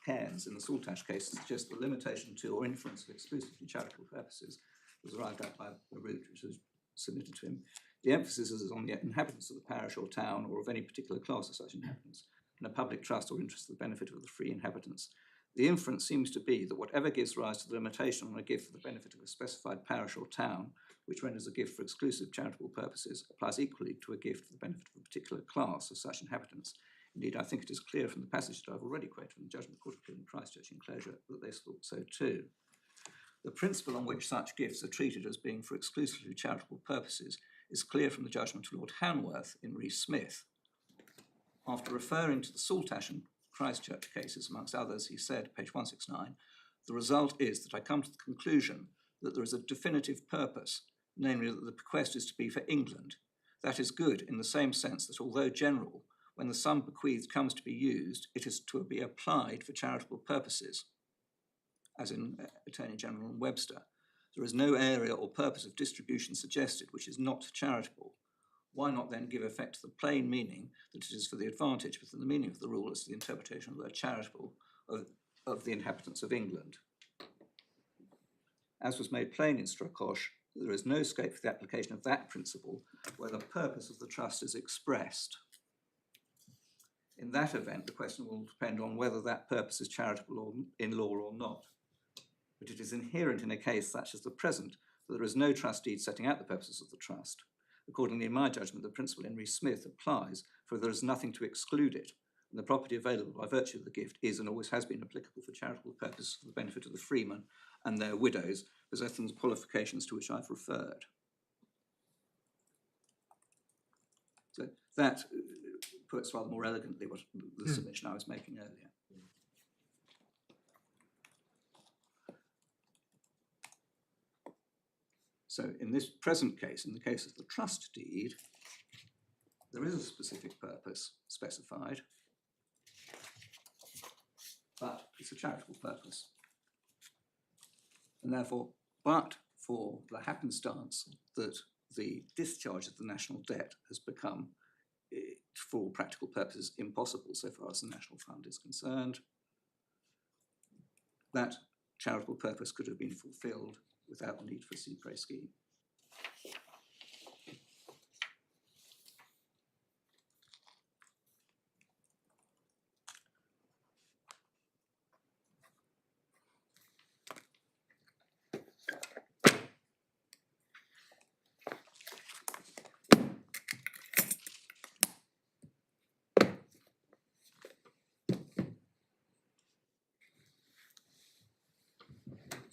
Cairns in the Saltash case suggests the limitation to or inference of exclusively charitable purposes was arrived at by a route which was submitted to him. The emphasis is on the inhabitants of the parish or town or of any particular class of such inhabitants, and a public trust or interest for the benefit of the free inhabitants. The inference seems to be that whatever gives rise to the limitation on a gift for the benefit of a specified parish or town, which renders a gift for exclusive charitable purposes, applies equally to a gift for the benefit of a particular class of such inhabitants. Indeed, I think it is clear from the passage that I've already quoted from the judgment of the Court of Appeal in Christchurch enclosure that they thought so too. The principle on which such gifts are treated as being for exclusively charitable purposes is clear from the judgment of Lord Hanworth in Rees-Smith. After referring to the Saltash and Christchurch cases, amongst others, he said, page 169, the result is that I come to the conclusion that there is a definitive purpose, namely that the bequest is to be for England. That is good in the same sense that although general, when the sum bequeathed comes to be used, it is to be applied for charitable purposes, as in Attorney General and Webster. There is no area or purpose of distribution suggested which is not charitable. Why not then give effect to the plain meaning that it is for the advantage within the meaning of the rule as the interpretation of the word charitable of the inhabitants of England? As was made plain in Strakosch, there is no scope for the application of that principle where the purpose of the trust is expressed. In that event, the question will depend on whether that purpose is charitable or in law or not. But it is inherent in a case such as the present that there is no trust deed setting out the purposes of the trust. Accordingly, in my judgment, the principle in Rees-Smith applies, for there is nothing to exclude it, and the property available by virtue of the gift is and always has been applicable for charitable purposes for the benefit of the freemen and their widows, possessing the qualifications to which I've referred. So that puts rather more elegantly what the submission I was making earlier. So in this present case, in the case of the trust deed, there is a specific purpose specified, but it's a charitable purpose. And therefore, but for the happenstance that the discharge of the national debt has become, for all practical purposes, impossible so far as the National Fund is concerned, that charitable purpose could have been fulfilled without the need for a cy-près scheme.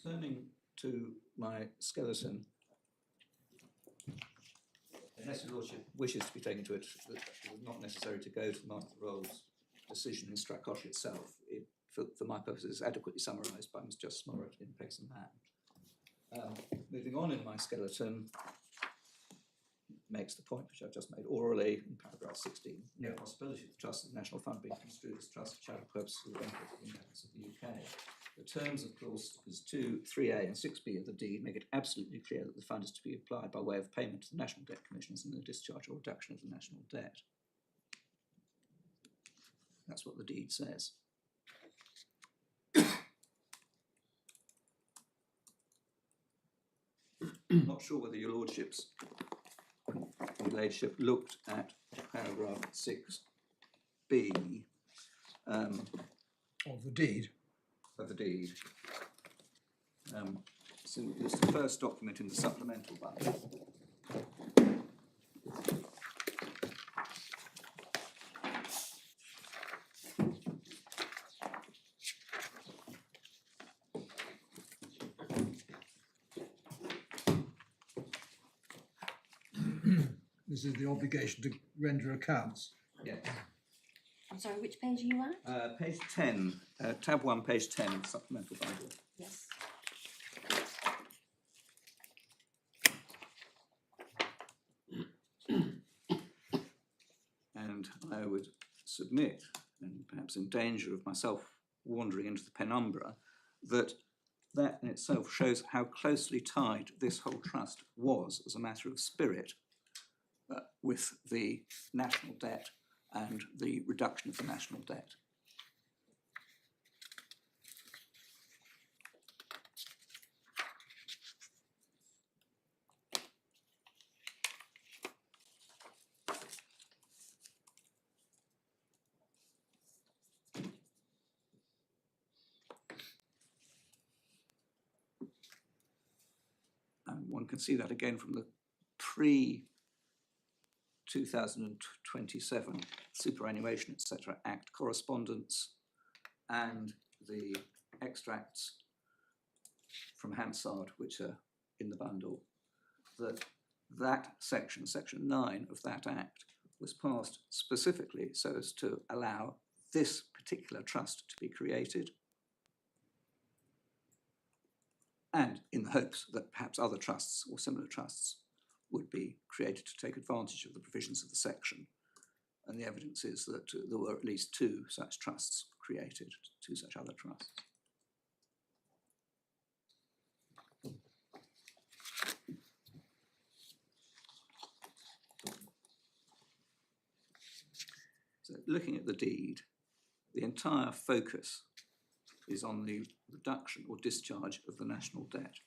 Turning to my skeleton, unless your lordship wishes to be taken to it, it is not necessary to go to Martha Roll's decision in Strakosch itself. It, for my purposes, is adequately summarised by Mr Justice Morris in Pace and Man. Moving on in my skeleton, makes the point which I've just made orally in paragraph 16, no possibility of the trust of the National Fund being construed as trust for charitable purposes for the benefit of the inhabitants of the UK. The terms of clauses 2, 3A and 6B of the deed make it absolutely clear that the fund is to be applied by way of payment to the National Debt Commissioners in the discharge or reduction of the national debt. That's what the deed says. Not sure whether your lordships and ladyship looked at paragraph 6B Of the deed. of the deed. So it's the first document in the supplemental bundle. This is the obligation to render accounts. Yeah. I'm sorry, which page are you at? Page 10, tab 1, page 10 of the supplemental bundle. Yes. And I would submit, and perhaps in danger of myself wandering into the penumbra, that that in itself shows how closely tied this whole trust was as a matter of spirit with the national debt and the reduction of the national debt. can see that again from the pre-2027 Superannuation, etc. Act correspondence and the extracts from Hansard, which are in the bundle, that section, section 9 of that Act, was passed specifically so as to allow this particular trust to be created, and in the hopes that perhaps other trusts or similar trusts would be created to take advantage of the provisions of the section. And the evidence is that there were at least 2 such trusts created, 2 such other trusts. So looking at the deed, the entire focus is on the reduction or discharge of the national debt.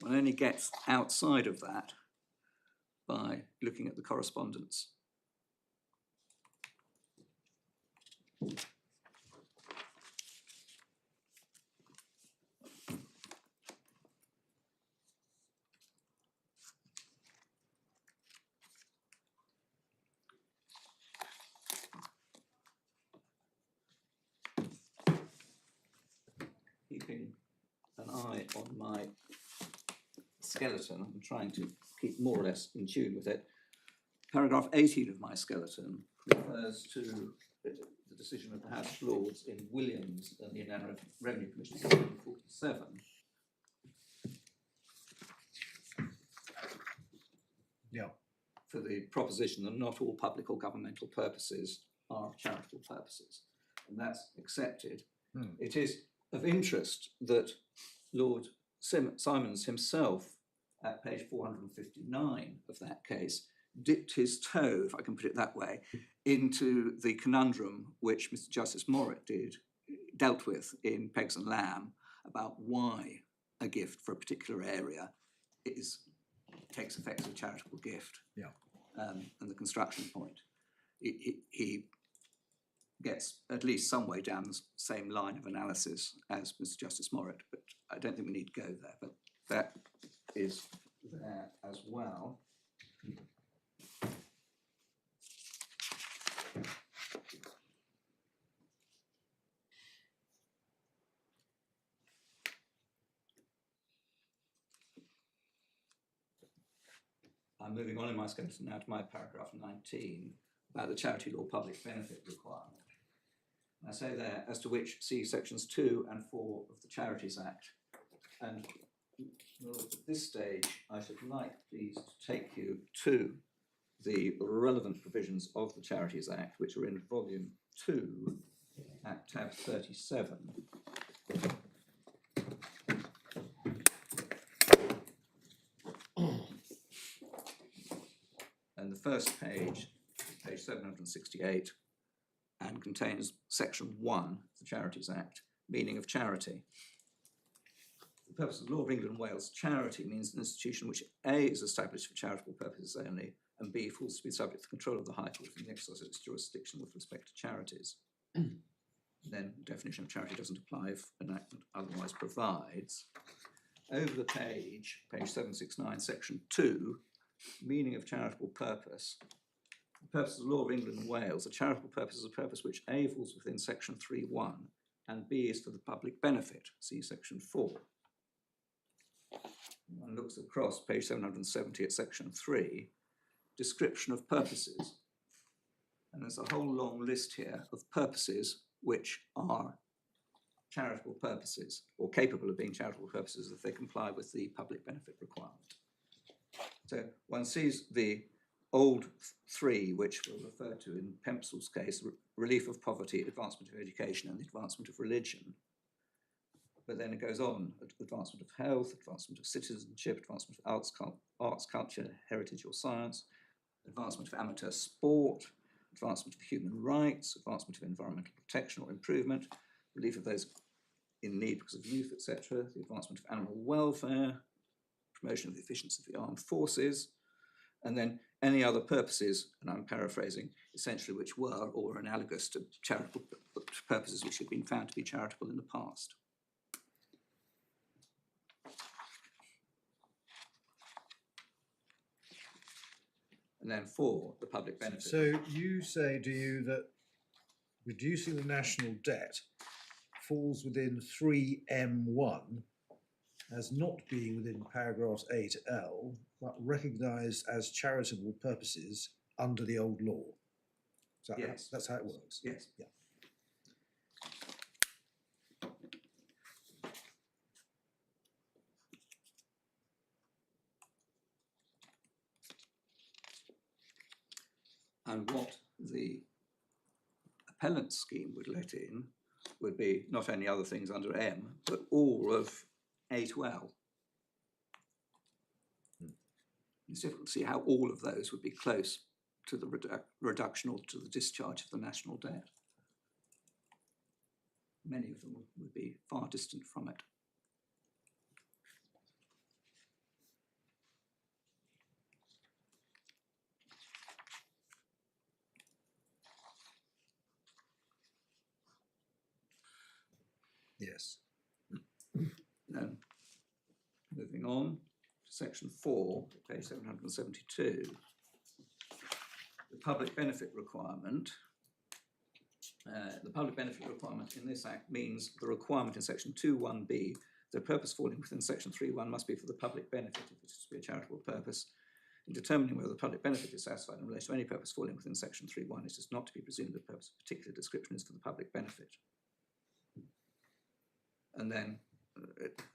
One only gets outside of that by looking at the correspondence. Keeping an eye on my skeleton, I'm trying to keep more or less in tune with it. Paragraph 18 of my skeleton refers to the decision of the House of Lords in Williams and the Inland Revenue Commission in 1947. Yeah. For the proposition that not all public or governmental purposes are charitable purposes. And that's accepted. It is of interest that Lord Simons himself, at page 459 of that case, dipped his toe, if I can put it that way, into the conundrum which Mr Justice Morritt dealt with in Pegs and Lamb about why a gift for a particular area takes effect as a charitable gift. Yeah. And the construction point. He gets at least some way down the same line of analysis as Mr Justice Morritt, but I don't think we need to go there, but that is there as well. I'm moving on in my skeleton now to my paragraph 19 about the charity law public benefit requirement. I say there, as to which see sections 2 and 4 of the Charities Act. And well, at this stage, I should like, please, to take you to the relevant provisions of the Charities Act, which are in volume 2 at tab 37. And the first page, page 768, and contains section 1 of the Charities Act, meaning of charity. For the purpose of the law of England and Wales, charity means an institution which A, is established for charitable purposes only, and B, falls to be subject to the control of the High Court in the exercise of its jurisdiction with respect to charities. Then the definition of charity doesn't apply if enactment otherwise provides. Over the page, page 769, section 2, meaning of charitable purpose. The purpose of the law of England and Wales, a charitable purpose is a purpose which A, falls within section 3.1 and B, is for the public benefit, see section 4. One looks across page 770 at section 3, description of purposes. And there's a whole long list here of purposes which are charitable purposes, or capable of being charitable purposes if they comply with the public benefit requirement. So one sees the old 3, which we'll refer to in Pempsell's case, relief of poverty, advancement of education, and the advancement of religion. But then it goes on, advancement of health, advancement of citizenship, advancement of arts, culture, heritage or science, advancement of amateur sport, advancement of human rights, advancement of environmental protection or improvement, relief of those in need because of youth, etc., the advancement of animal welfare, promotion of the efficiency of the armed forces, and then any other purposes, and I'm paraphrasing, essentially which were or were analogous to charitable purposes which had been found to be charitable in the past. And then 4, the public benefit. So you say, do you, that reducing the national debt falls within 3M1 as not being within paragraphs A to L, but recognised as charitable purposes under the old law? Is that Yes. That's how it works? Yes. Yeah. And what the appellant scheme would let in would be not only other things under M, but all of A to L. It's difficult to see how all of those would be close to the reduction or to the discharge of the national debt. Many of them would be far distant from it. Yes. Then, moving on to section 4, page 772, the public benefit requirement. The public benefit requirement in this Act means the requirement in section 2(1)(b), the purpose falling within section 3(1) must be for the public benefit if it is to be a charitable purpose. In determining whether the public benefit is satisfied in relation to any purpose falling within section 3(1), it is not to be presumed that the purpose of particular description is for the public benefit. And then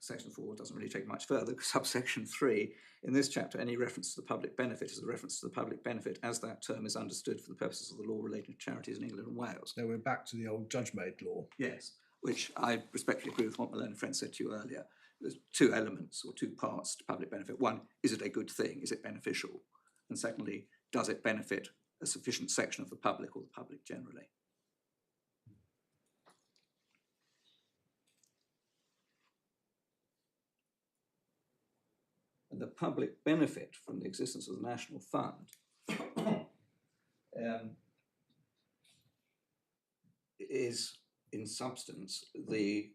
section 4 doesn't really take much further, because subsection 3, in this chapter, any reference to the public benefit is a reference to the public benefit as that term is understood for the purposes of the law relating to charities in England and Wales. So we're back to the old judge-made law. Yes, which I respectfully agree with what my learned friend said to you earlier. There's 2 elements or 2 parts to public benefit. One, is it a good thing? Is it beneficial? And secondly, does it benefit a sufficient section of the public or the public generally? And the public benefit from the existence of the National Fund is, in substance, the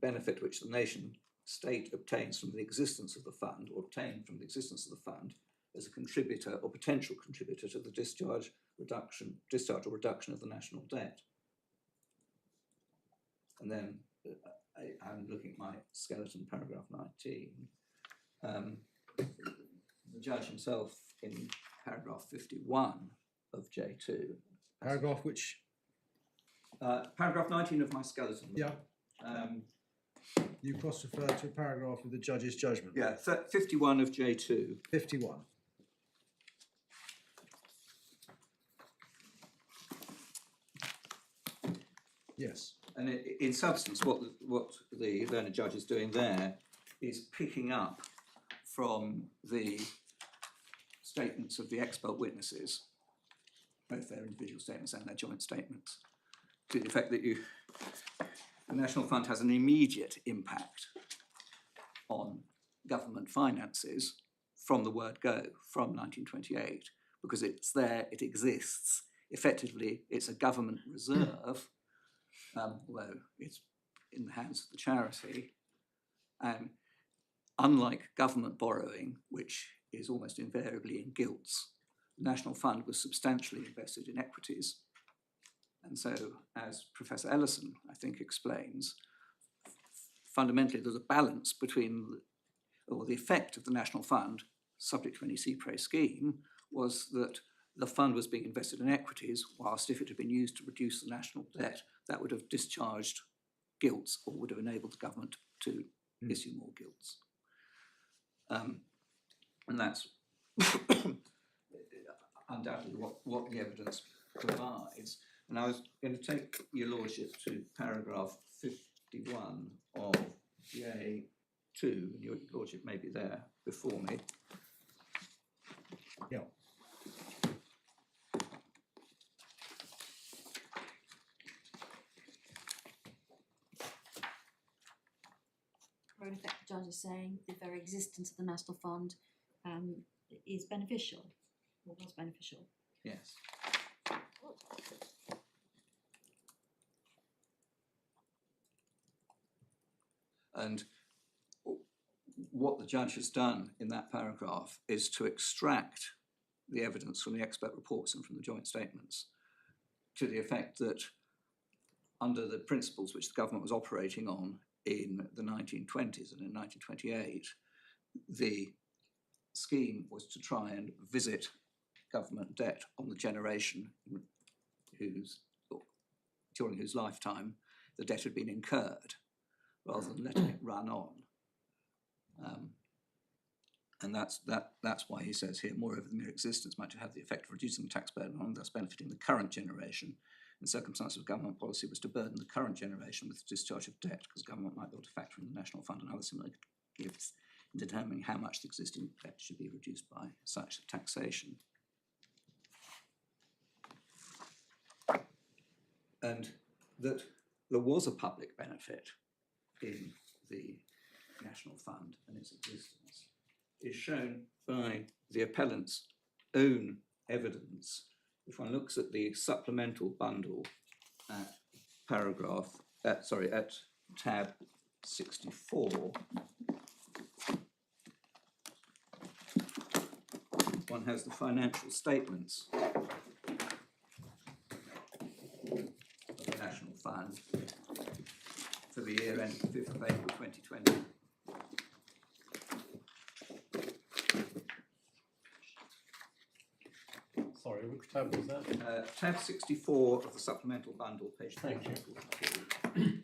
benefit which the nation state obtains from the existence of the fund, or obtained from the existence of the fund, as a contributor or potential contributor to the discharge or reduction of the national debt. And then I'm looking at my skeleton, paragraph 19. The judge himself, in paragraph 51 of J2. Paragraph which? Paragraph 19 of my skeleton. Yeah. You cross-refer to a paragraph of the judge's judgment. Yeah, 51 of J2. 51. Yes. And in substance, what the learned judge is doing there is picking up from the statements of the expert witnesses, both their individual statements and their joint statements, to the effect that the National Fund has an immediate impact on government finances from the word go, from 1928, because it's there, it exists. Effectively, it's a government reserve, although it's in the hands of the charity. And unlike government borrowing, which is almost invariably in gilts, the National Fund was substantially invested in equities. And so, as Professor Ellison, I think, explains, fundamentally there's a balance between, or the effect of the National Fund, subject to any cy-près scheme, was that the fund was being invested in equities, whilst if it had been used to reduce the national debt, that would have discharged gilts or would have enabled the government to issue more gilts. And that's undoubtedly what the evidence provides. And I was going to take your lordship to paragraph 51 of J2, and your lordship may be there before me. Yeah. Where in effect the judge is saying the very existence of the National Fund is beneficial, or was beneficial. Yes. And what the judge has done in that paragraph is to extract the evidence from the expert reports and from the joint statements to the effect that under the principles which the government was operating on in the 1920s and in 1928, the scheme was to try and visit government debt on the generation during whose lifetime the debt had been incurred, rather than letting it run on. And that's why he says here, moreover, the mere existence might have the effect of reducing the tax burden on, thus benefiting the current generation. In circumstances of government policy was to burden the current generation with the discharge of debt, because government might be able to factor in the national fund and other similar gifts in determining how much the existing debt should be reduced by such taxation. And that there was a public benefit in the national fund and its existence is shown by the appellant's own evidence. If one looks at the supplemental bundle at at tab 64, one has the financial statements of the National Fund for the year ending 5th of April 2020. Sorry, which tab was that? Tab 64 of the supplemental bundle, page 342.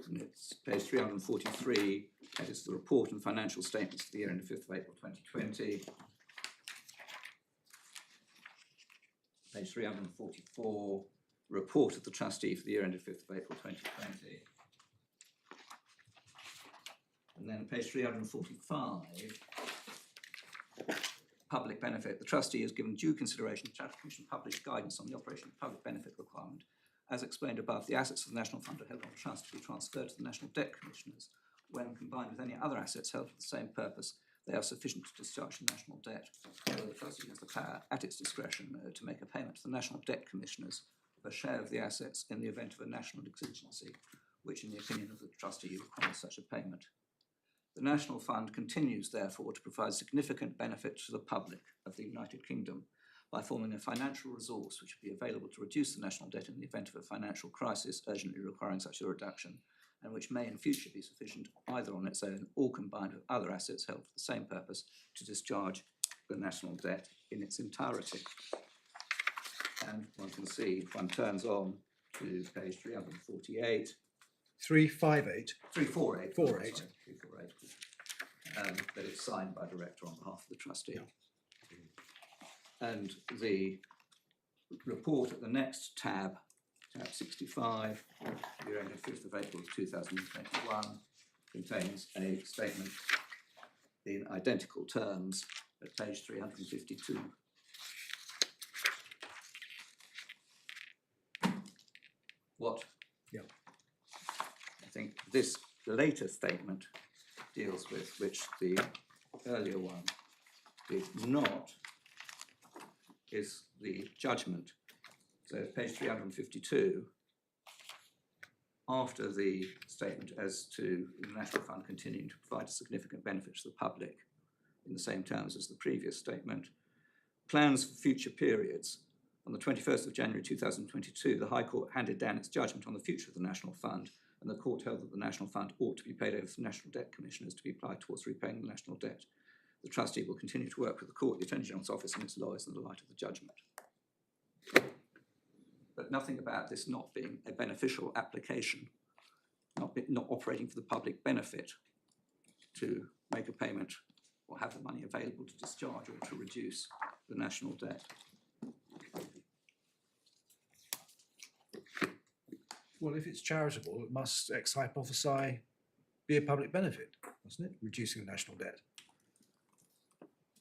And it's page 343, that is the report and financial statements for the year ending 5th of April 2020. Page 344, report of the trustee for the year ended 5th of April 2020. And then page 345, public benefit. The trustee has given due consideration to the Charity Commission published guidance on the operation of public benefit requirement. As explained above, the assets of the National Fund are held on trust to be transferred to the National Debt Commissioners. When combined with any other assets held for the same purpose, they are sufficient to discharge the national debt. Although the trustee has the power, at its discretion, to make a payment to the National Debt Commissioners of a share of the assets in the event of a national exigency, which, in the opinion of the trustee, requires such a payment. The National Fund continues, therefore, to provide significant benefit to the public of the United Kingdom by forming a financial resource which will be available to reduce the national debt in the event of a financial crisis urgently requiring such a reduction, and which may in future be sufficient either on its own or combined with other assets held for the same purpose to discharge the national debt in its entirety. And one can see, if one turns on to page 348, 358. 348, 48. sorry, 348, that it's signed by director on behalf of the trustee. Yeah. And the report at the next tab, tab 65, year ended 5th of April 2021, contains a statement in identical terms at page 352. What? Yeah. I think this later statement deals with, which the earlier one did not, is the judgment. So page 352, after the statement as to the National Fund continuing to provide a significant benefit to the public in the same terms as the previous statement, plans for future periods. On the 21st of January 2022, the High Court handed down its judgment on the future of the National Fund, and the court held that the National Fund ought to be paid over to the National Debt Commissioners to be applied towards repaying the national debt. The trustee will continue to work with the court, the Attorney General's office and its lawyers in the light of the judgment. But nothing about this not being a beneficial application, not operating for the public benefit to make a payment or have the money available to discharge or to reduce the national debt. Well, if it's charitable, it must ex hypothesi be a public benefit, mustn't it? Reducing the national debt.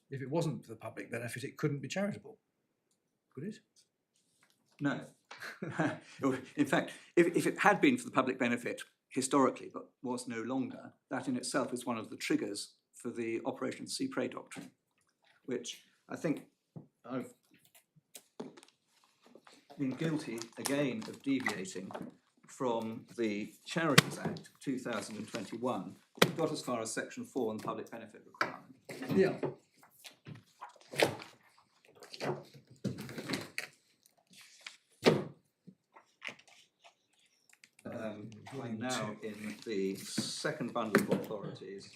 If it wasn't for the public benefit, it couldn't be charitable, could it? No. In fact, if it had been for the public benefit historically, but was no longer, that in itself is one of the triggers for the operation of the cy-près doctrine, which I think I've been guilty again of deviating from the Charities Act 2021, it got as far as section 4 on the public benefit requirement. Yeah. I'm now in the second bundle of authorities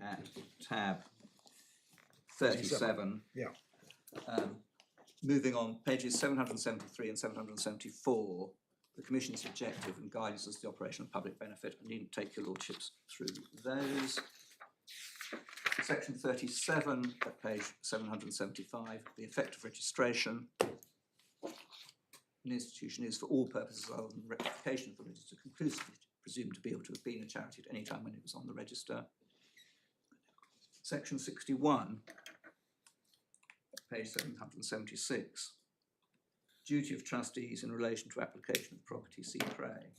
at tab 37. Yeah. Moving on, pages 773 and 774, the Commission's objective and guidance as to the operation of public benefit. I needn't take your lordships through those. Section 37 at page 775, the effect of registration. An institution is, for all purposes other than rectification of the register, conclusively presumed to be able to have been a charity at any time when it was on the register. Section 61, page 776, duty of trustees in relation to application of property cy-près. It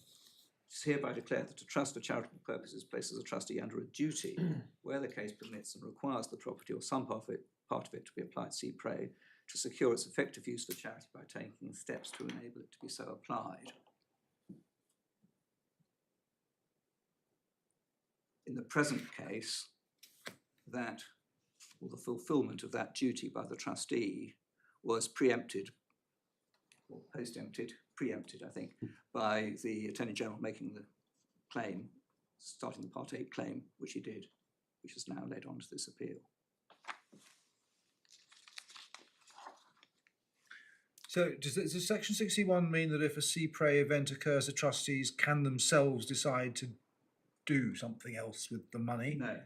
is hereby declared that a trust for charitable purposes places a trustee under a duty where the case permits and requires the property or some part of it to be applied cy-près to secure its effective use for charity by taking steps to enable it to be so applied. In the present case, that, or the fulfilment of that duty by the trustee was preempted, or post-empted, preempted, I think, by the Attorney General making the claim, starting the Part 8 claim, which he did, which has now led on to this appeal. So does section 61 mean that if a cy-près event occurs, the trustees can themselves decide to do something else with the money? No.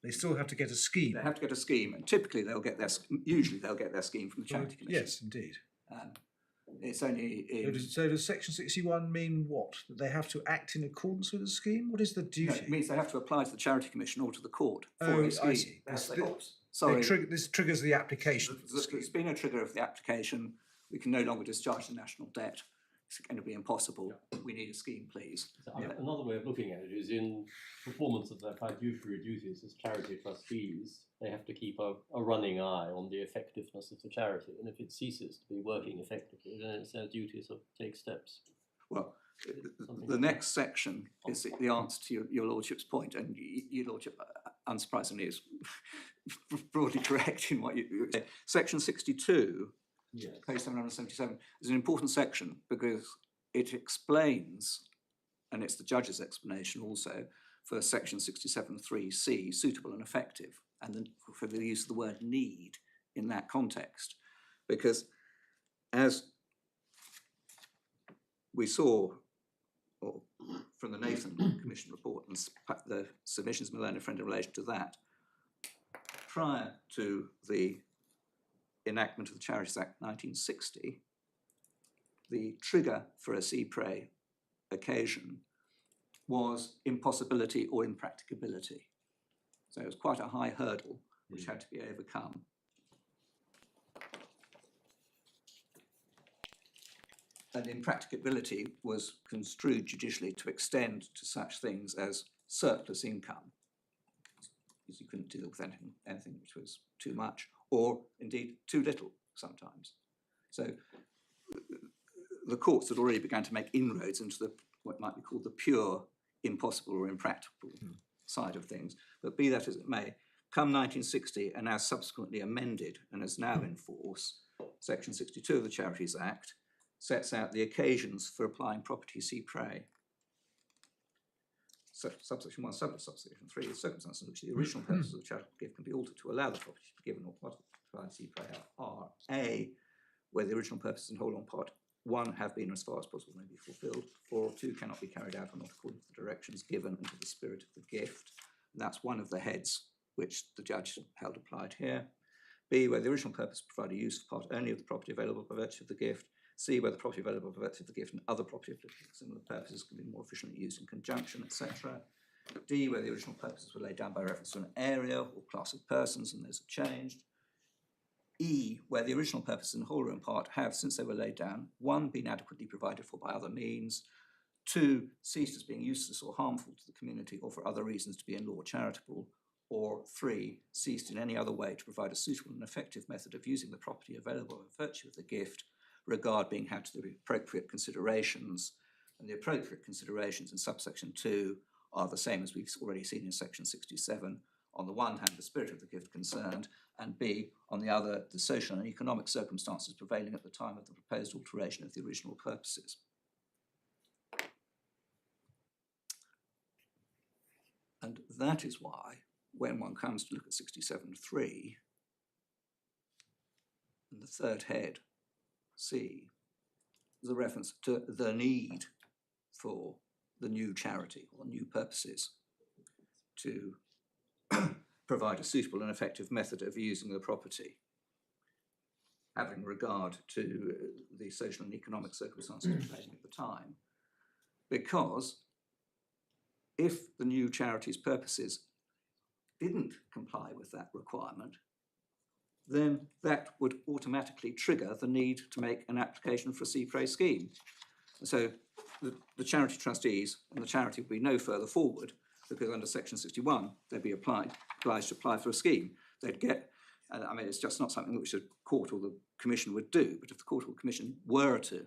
They still have to get a scheme. They have to get a scheme, and typically they'll get their, usually they'll get their scheme from the Charity Commission. Yes, indeed. It's only in... So does section 61 mean what? That they have to act in accordance with the scheme? What is the duty? No, it means they have to apply to the Charity Commission or to the court for Oh, a scheme. I see. Sorry, This triggers the application. there's been a trigger of the application. We can no longer discharge the national debt. It's going to be impossible. We need a scheme, please. So another way of looking at it is in performance of their fiduciary duties as charity trustees, they have to keep a running eye on the effectiveness of the charity. And if it ceases to be working effectively, then it's their duty to take steps. Well, the next section is the answer to your lordship's point, and your lordship, unsurprisingly, is broadly correct in what you say. Section 62, yes, page 777, is an important section because it explains, and it's the judge's explanation also, for section 67(3)(c), suitable and effective, and then for the use of the word need in that context. Because as we saw from the Nathan Commission report and the submissions of my learned friend in relation to that, prior to the enactment of the Charities Act 1960, the trigger for a cy-près occasion was impossibility or impracticability. So it was quite a high hurdle which had to be overcome. And impracticability was construed judicially to extend to such things as surplus income, because you couldn't deal with anything which was too much, or indeed too little sometimes. So the courts had already begun to make inroads into what might be called the pure impossible or impracticable side of things. But be that as it may, come 1960, and as subsequently amended and is now in force, section 62 of the Charities Act sets out the occasions for applying property cy-près. Subsection 1, subsection 3, the circumstances in which the original purpose of the charitable gift can be altered to allow the property to be given or what applied cy-près are A, where the original purpose in whole or part 1 have been, as far as possible, may be fulfilled, or 2 cannot be carried out or not according to the directions given and to the spirit of the gift. And that's one of the heads which the judge held applied here. B, where the original purpose provided use for part only of the property available by virtue of the gift. C, where the property available by virtue of the gift and other property applicable to similar purposes can be more efficiently used in conjunction, etc. D, where the original purposes were laid down by reference to an area or class of persons and those have changed. E, where the original purposes in whole or in part have, since they were laid down, 1, been adequately provided for by other means, 2, ceased as being useless or harmful to the community or for other reasons to be in law charitable, or 3, ceased in any other way to provide a suitable and effective method of using the property available by virtue of the gift, regard being had to the appropriate considerations And the appropriate considerations in subsection 2 are the same as we've already seen in section 67. On the one hand, the spirit of the gift concerned, and B, on the other, the social and economic circumstances prevailing at the time of the proposed alteration of the original purposes. And that is why, when one comes to look at 67.3, in the third head, C, there's a reference to the need for the new charity or new purposes to provide a suitable and effective method of using the property, having regard to the social and economic circumstances prevailing at the time. Because if the new charity's purposes didn't comply with that requirement, then that would automatically trigger the need to make an application for a cy-près scheme. And so the charity trustees and the charity would be no further forward, because under section 61, they'd be obliged to apply for a scheme. They'd get, and I mean, it's just not something which the court or the commission would do, but if the court or commission were to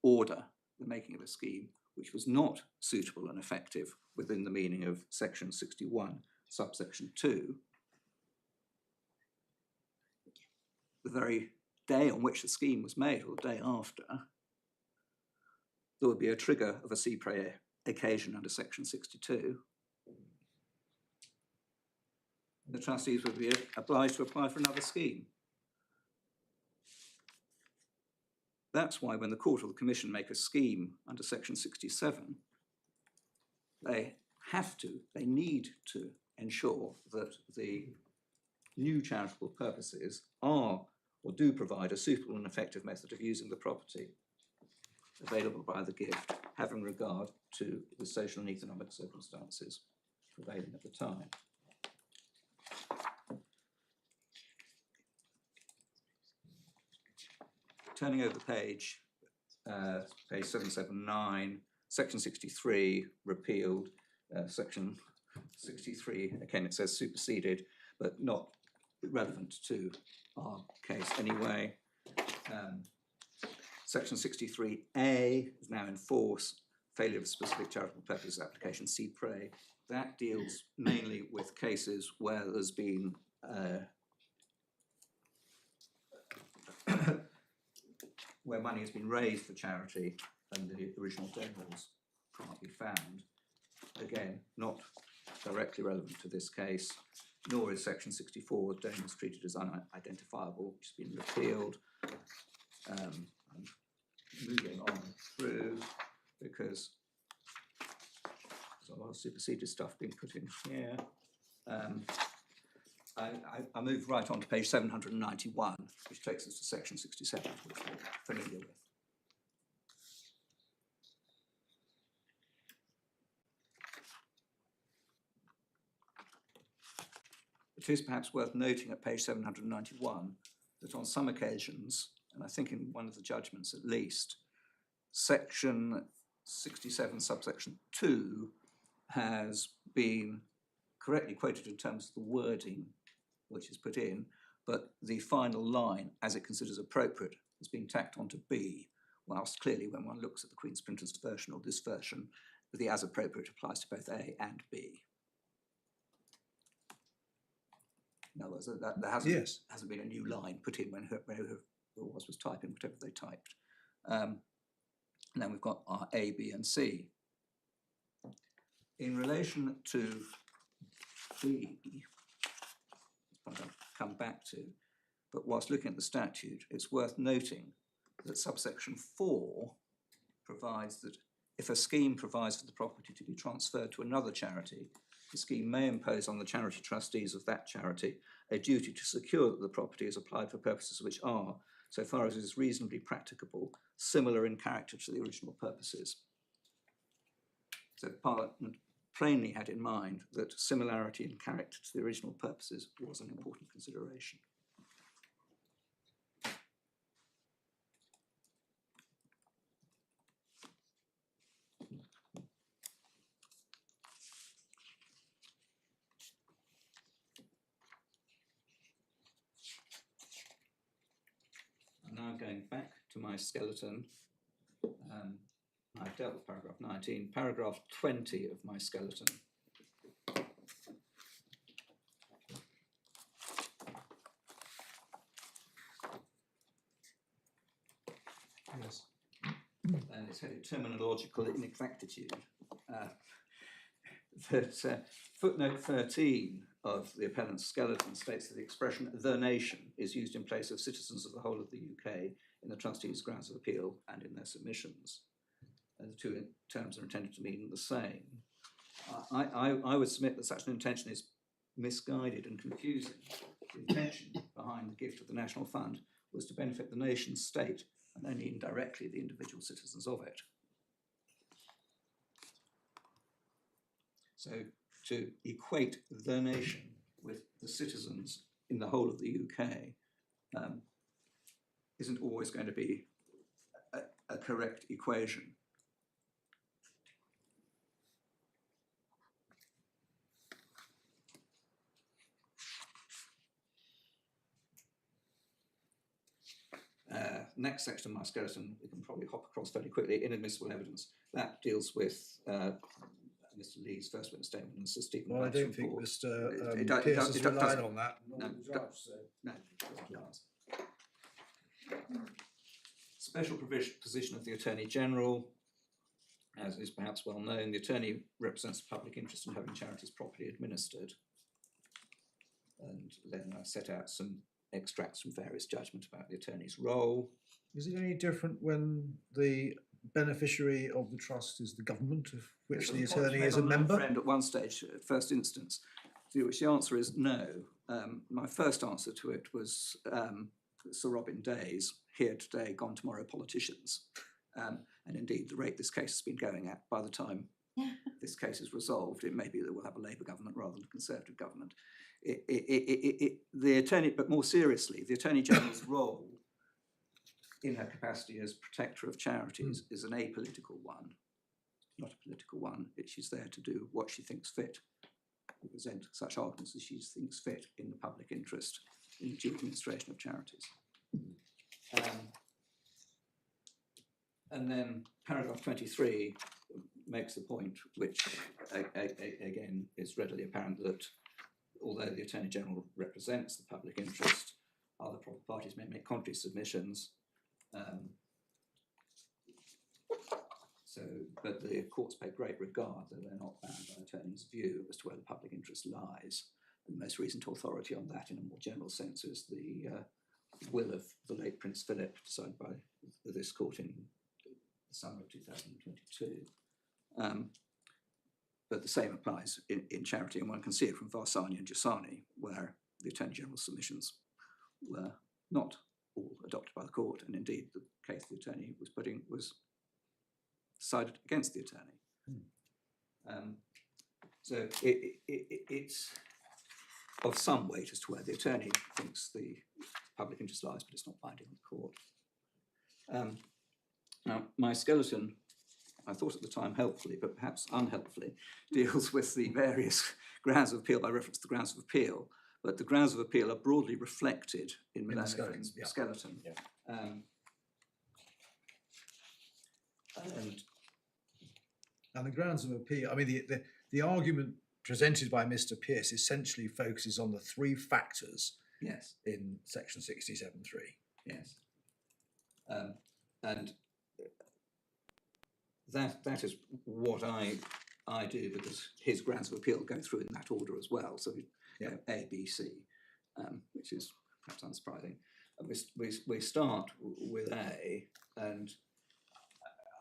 order the making of a scheme which was not suitable and effective within the meaning of section 61, subsection 2, the very day on which the scheme was made, or the day after, there would be a trigger of a cy-près occasion under section 62. The trustees would be obliged to apply for another scheme. That's why when the court or the commission make a scheme under section 67, they need to ensure that the new charitable purposes are or do provide a suitable and effective method of using the property available by the gift, having regard to the social and economic circumstances prevailing at the time. Turning over the page, page 779, section 63 repealed, section 63, again it says superseded, but not relevant to our case anyway. Section 63A is now in force, failure of specific charitable purposes application cy-près. That deals mainly with cases where there's been where money has been raised for charity and the original donors can't be found. Again, not directly relevant to this case, nor is section 64, donors treated as unidentifiable, which has been repealed. I'm moving on through because there's a lot of superseded stuff being put in here. I move right on to page 791, which takes us to section 67, which we're familiar with. It is perhaps worth noting at page 791 that on some occasions, and I think in one of the judgments at least, section 67 subsection 2 has been correctly quoted in terms of the wording which is put in, but the final line, as it considers appropriate, has been tacked onto B, whilst clearly when one looks at the Queen's Printer's version or this version, the as appropriate applies to both A and B. In other words, there hasn't been a new line put in when whoever was typing, whatever they typed. And then we've got our A, B, and C. In relation to B, I'll come back to, but whilst looking at the statute, it's worth noting that subsection 4 provides that if a scheme provides for the property to be transferred to another charity, the scheme may impose on the charity trustees of that charity a duty to secure that the property is applied for purposes which are, so far as it is reasonably practicable, similar in character to the original purposes. So Parliament plainly had in mind that similarity in character to the original purposes was an important consideration. I'm now going back to my skeleton I've dealt with paragraph 19. Paragraph 20 of my skeleton. Yes. And it's headed terminological inexactitude. Footnote 13 of the appellant's skeleton states that the expression "the nation" is used in place of citizens of the whole of the UK in the trustees' grounds of appeal and in their submissions. And the two terms are intended to mean the same. I would submit that such an intention is misguided and confusing. The intention behind the gift of the National Fund was to benefit the nation state and only indirectly the individual citizens of it. So to equate the nation with the citizens in the whole of the UK isn't always going to be a correct equation. Next section of my skeleton, we can probably hop across fairly quickly. Inadmissible evidence. That deals with Mr. Lee's first witness statement and Sir Stephen. Well, I don't think Mr. Pierce has relied on that. No, it does. Special position of the Attorney General. As is perhaps well known, the Attorney represents the public interest in having charities properly administered. And then I set out some extracts from various judgments about the Attorney's role. Is it any different when the beneficiary of the trust is the government, of which the attorney is a member? Friend at one stage, at first instance, to which the answer is no. My first answer to it was Sir Robin Day's "here today, gone tomorrow" politicians. And indeed, the rate this case has been going at, by the time this case is resolved, it may be that we'll have a Labour government rather than a Conservative government. The Attorney, but more seriously, the Attorney General's role in her capacity as protector of charities is an apolitical one, not a political one. She's there to do what she thinks fit, to present such arguments as she thinks fit in the public interest in the due administration of charities. And then paragraph 23 makes the point, which again is readily apparent, that although the Attorney General represents the public interest, other proper parties may make contrary submissions. But the courts pay great regard that they're not bound by attorney's view as to where the public interest lies. And the most recent authority on that, in a more general sense, is the will of the late Prince Philip, decided by this court in the summer of 2022. But the same applies in charity, and one can see it from Varsani and Giussani, where the Attorney General's submissions were not all adopted by the court, and indeed the case the attorney was putting was decided against the attorney. So it's of some weight as to where the attorney thinks the public interest lies, but it's not binding on the court. Now, my skeleton, I thought at the time helpfully, but perhaps unhelpfully, deals with the various grounds of appeal by reference to the grounds of appeal. But the grounds of appeal are broadly reflected in the skeleton. Yeah. And the grounds of appeal, I mean, the argument presented by Mr. Pierce essentially focuses on the three factors in section 67.3. Yes. And that is what I do, because his grounds of appeal go through in that order as well. So A, B, C, which is perhaps unsurprising. We start with A, and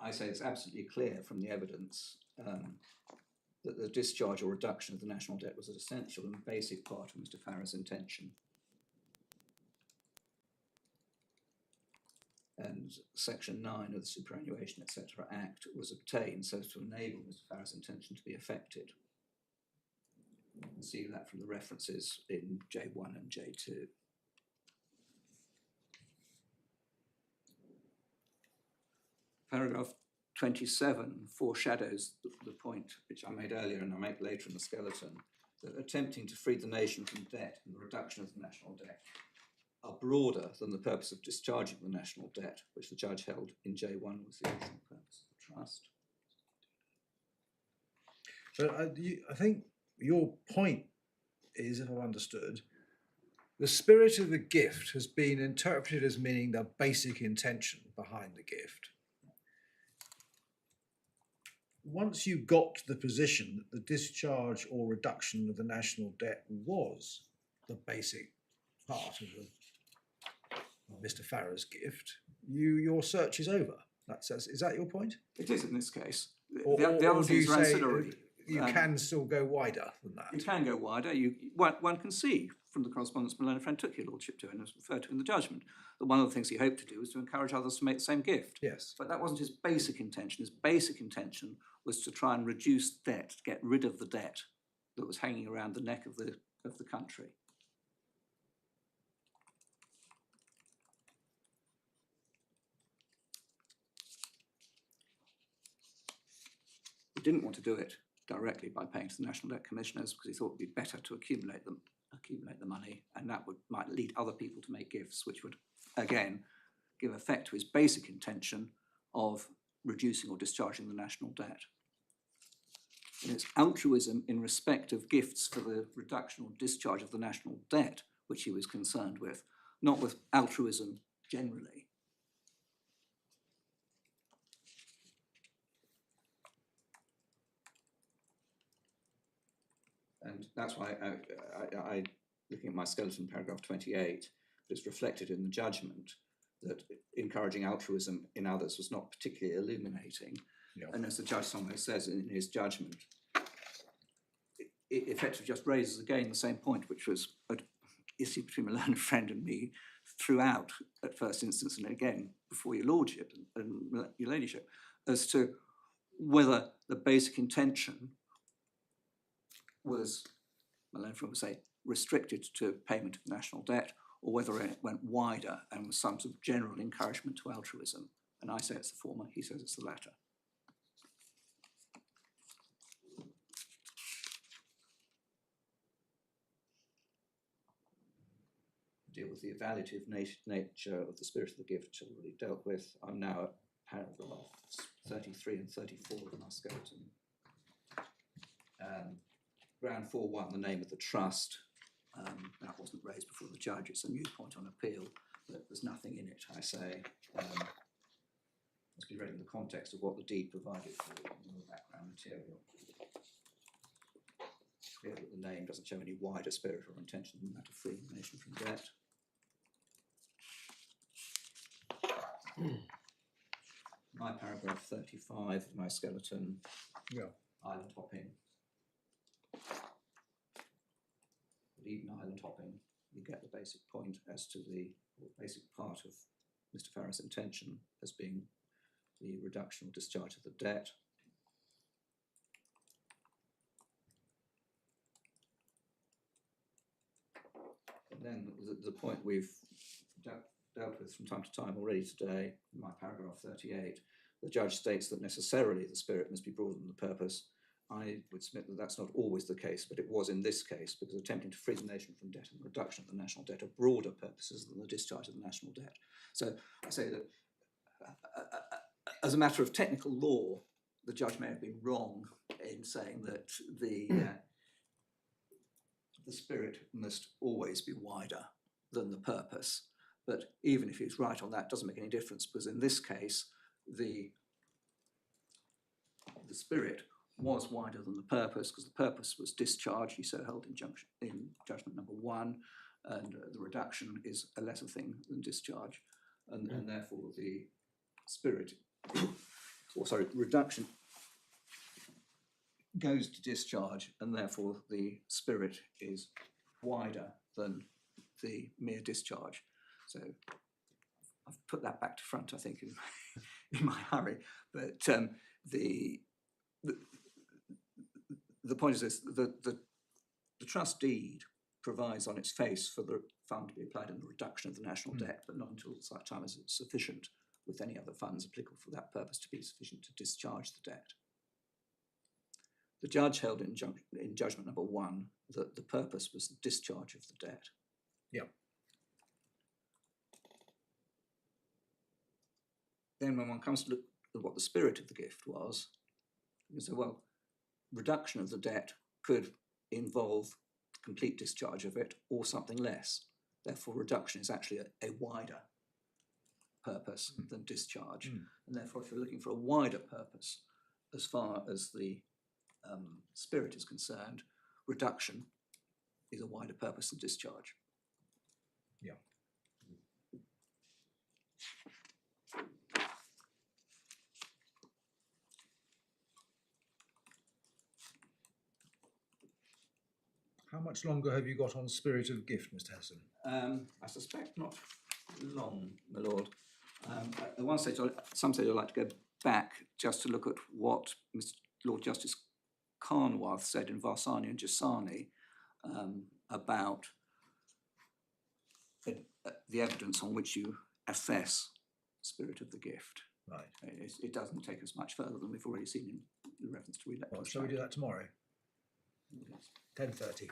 I say it's absolutely clear from the evidence that the discharge or reduction of the national debt was an essential and basic part of Mr. Farrer's intention. And Section 9 of the Superannuation, etc. Act was obtained so as to enable Mr. Farrer's intention to be effected. You can see that from the references in J1 and J2. Paragraph 27 foreshadows the point which I made earlier and I make later in the skeleton, that attempting to free the nation from debt and the reduction of the national debt are broader than the purpose of discharging the national debt, which the judge held in J1 was the original purpose of the trust. But I think your point is, if I've understood, the spirit of the gift has been interpreted as meaning the basic intention behind the gift. Once you got to the position that the discharge or reduction of the national debt was the basic part of Mr. Farrer's gift, your search is over. Is that your point? It is in this case. Or The other do you things are say ancillary. you can still go wider than that? You can go wider. One can see from the correspondence my learned friend took your lordship to and was referred to in the judgment that one of the things he hoped to do was to encourage others to make the same gift. Yes. But that wasn't his basic intention. His basic intention was to try and reduce debt, to get rid of the debt that was hanging around the neck of the country. He didn't want to do it directly by paying to the National Debt Commissioners because he thought it would be better to accumulate the money, and that might lead other people to make gifts, which would again give effect to his basic intention of reducing or discharging the national debt. And it's altruism in respect of gifts for the reduction or discharge of the national debt which he was concerned with, not with altruism generally. And that's why I looking at my skeleton, paragraph 28, it's reflected in the judgment that encouraging altruism in others was not particularly illuminating. Yeah. And as the judge somewhere says in his judgment, it effectively just raises again the same point, which was an issue between my learned friend and me throughout at first instance, and again before your lordship and your ladyship, as to whether the basic intention was, my learned friend would say, restricted to payment of national debt, or whether it went wider and was some sort of general encouragement to altruism. And I say it's the former, he says it's the latter. Deal with the evaluative nature of the spirit of the gift, which I've already dealt with. I'm now at paragraphs 33 and 34 of my skeleton. Ground 4.1, the name of the trust. That wasn't raised before the judge. It's a new point on appeal, but there's nothing in it, I say. Must be read in the context of what the deed provided for in the background material. It's clear that the name doesn't show any wider spirit or intention than that of freeing the nation from debt. My paragraph 35 of my skeleton, island hopping. But even island hopping, you get the basic point as to the basic part of Mr. Farrer's intention as being the reduction or discharge of the debt. And then the point we've dealt with from time to time already today, in my paragraph 38, the judge states that necessarily the spirit must be broader than the purpose. I would submit that that's not always the case, but it was in this case, because attempting to free the nation from debt and reduction of the national debt are broader purposes than the discharge of the national debt. So I say that as a matter of technical law, the judge may have been wrong in saying that the spirit must always be wider than the purpose. But even if he's right on that, it doesn't make any difference, because in this case, the spirit was wider than the purpose, because the purpose was discharge, he so held in judgment number 1, and the reduction is a lesser thing than discharge, and therefore the spirit, reduction goes to discharge, and therefore the spirit is wider than the mere discharge. So I've put that back to front, I think, in my hurry, but the point is this: the trust deed provides on its face for the fund to be applied in the reduction of the national debt, but not until such time as it's sufficient, with any other funds applicable for that purpose, to be sufficient to discharge the debt. The judge held in judgment number 1 that the purpose was the discharge of the debt. Yeah. Then when one comes to look what the spirit of the gift was, you say, well, reduction of the debt could involve complete discharge of it or something less. Therefore, reduction is actually a wider purpose than discharge. And therefore, if you're looking for a wider purpose, as far as the spirit is concerned, reduction is a wider purpose than discharge. Yeah. How much longer have you got on spirit of gift, Mr. Henderson? I suspect not long, my lord. At one stage, some stage I'd like to go back just to look at what Mr. Lord Justice Carnwath said in Varsani and Jasani about the evidence on which you assess spirit of the gift. Right. It doesn't take us much further than we've already seen in reference to Well, shall we do that tomorrow? Yes. 10:30.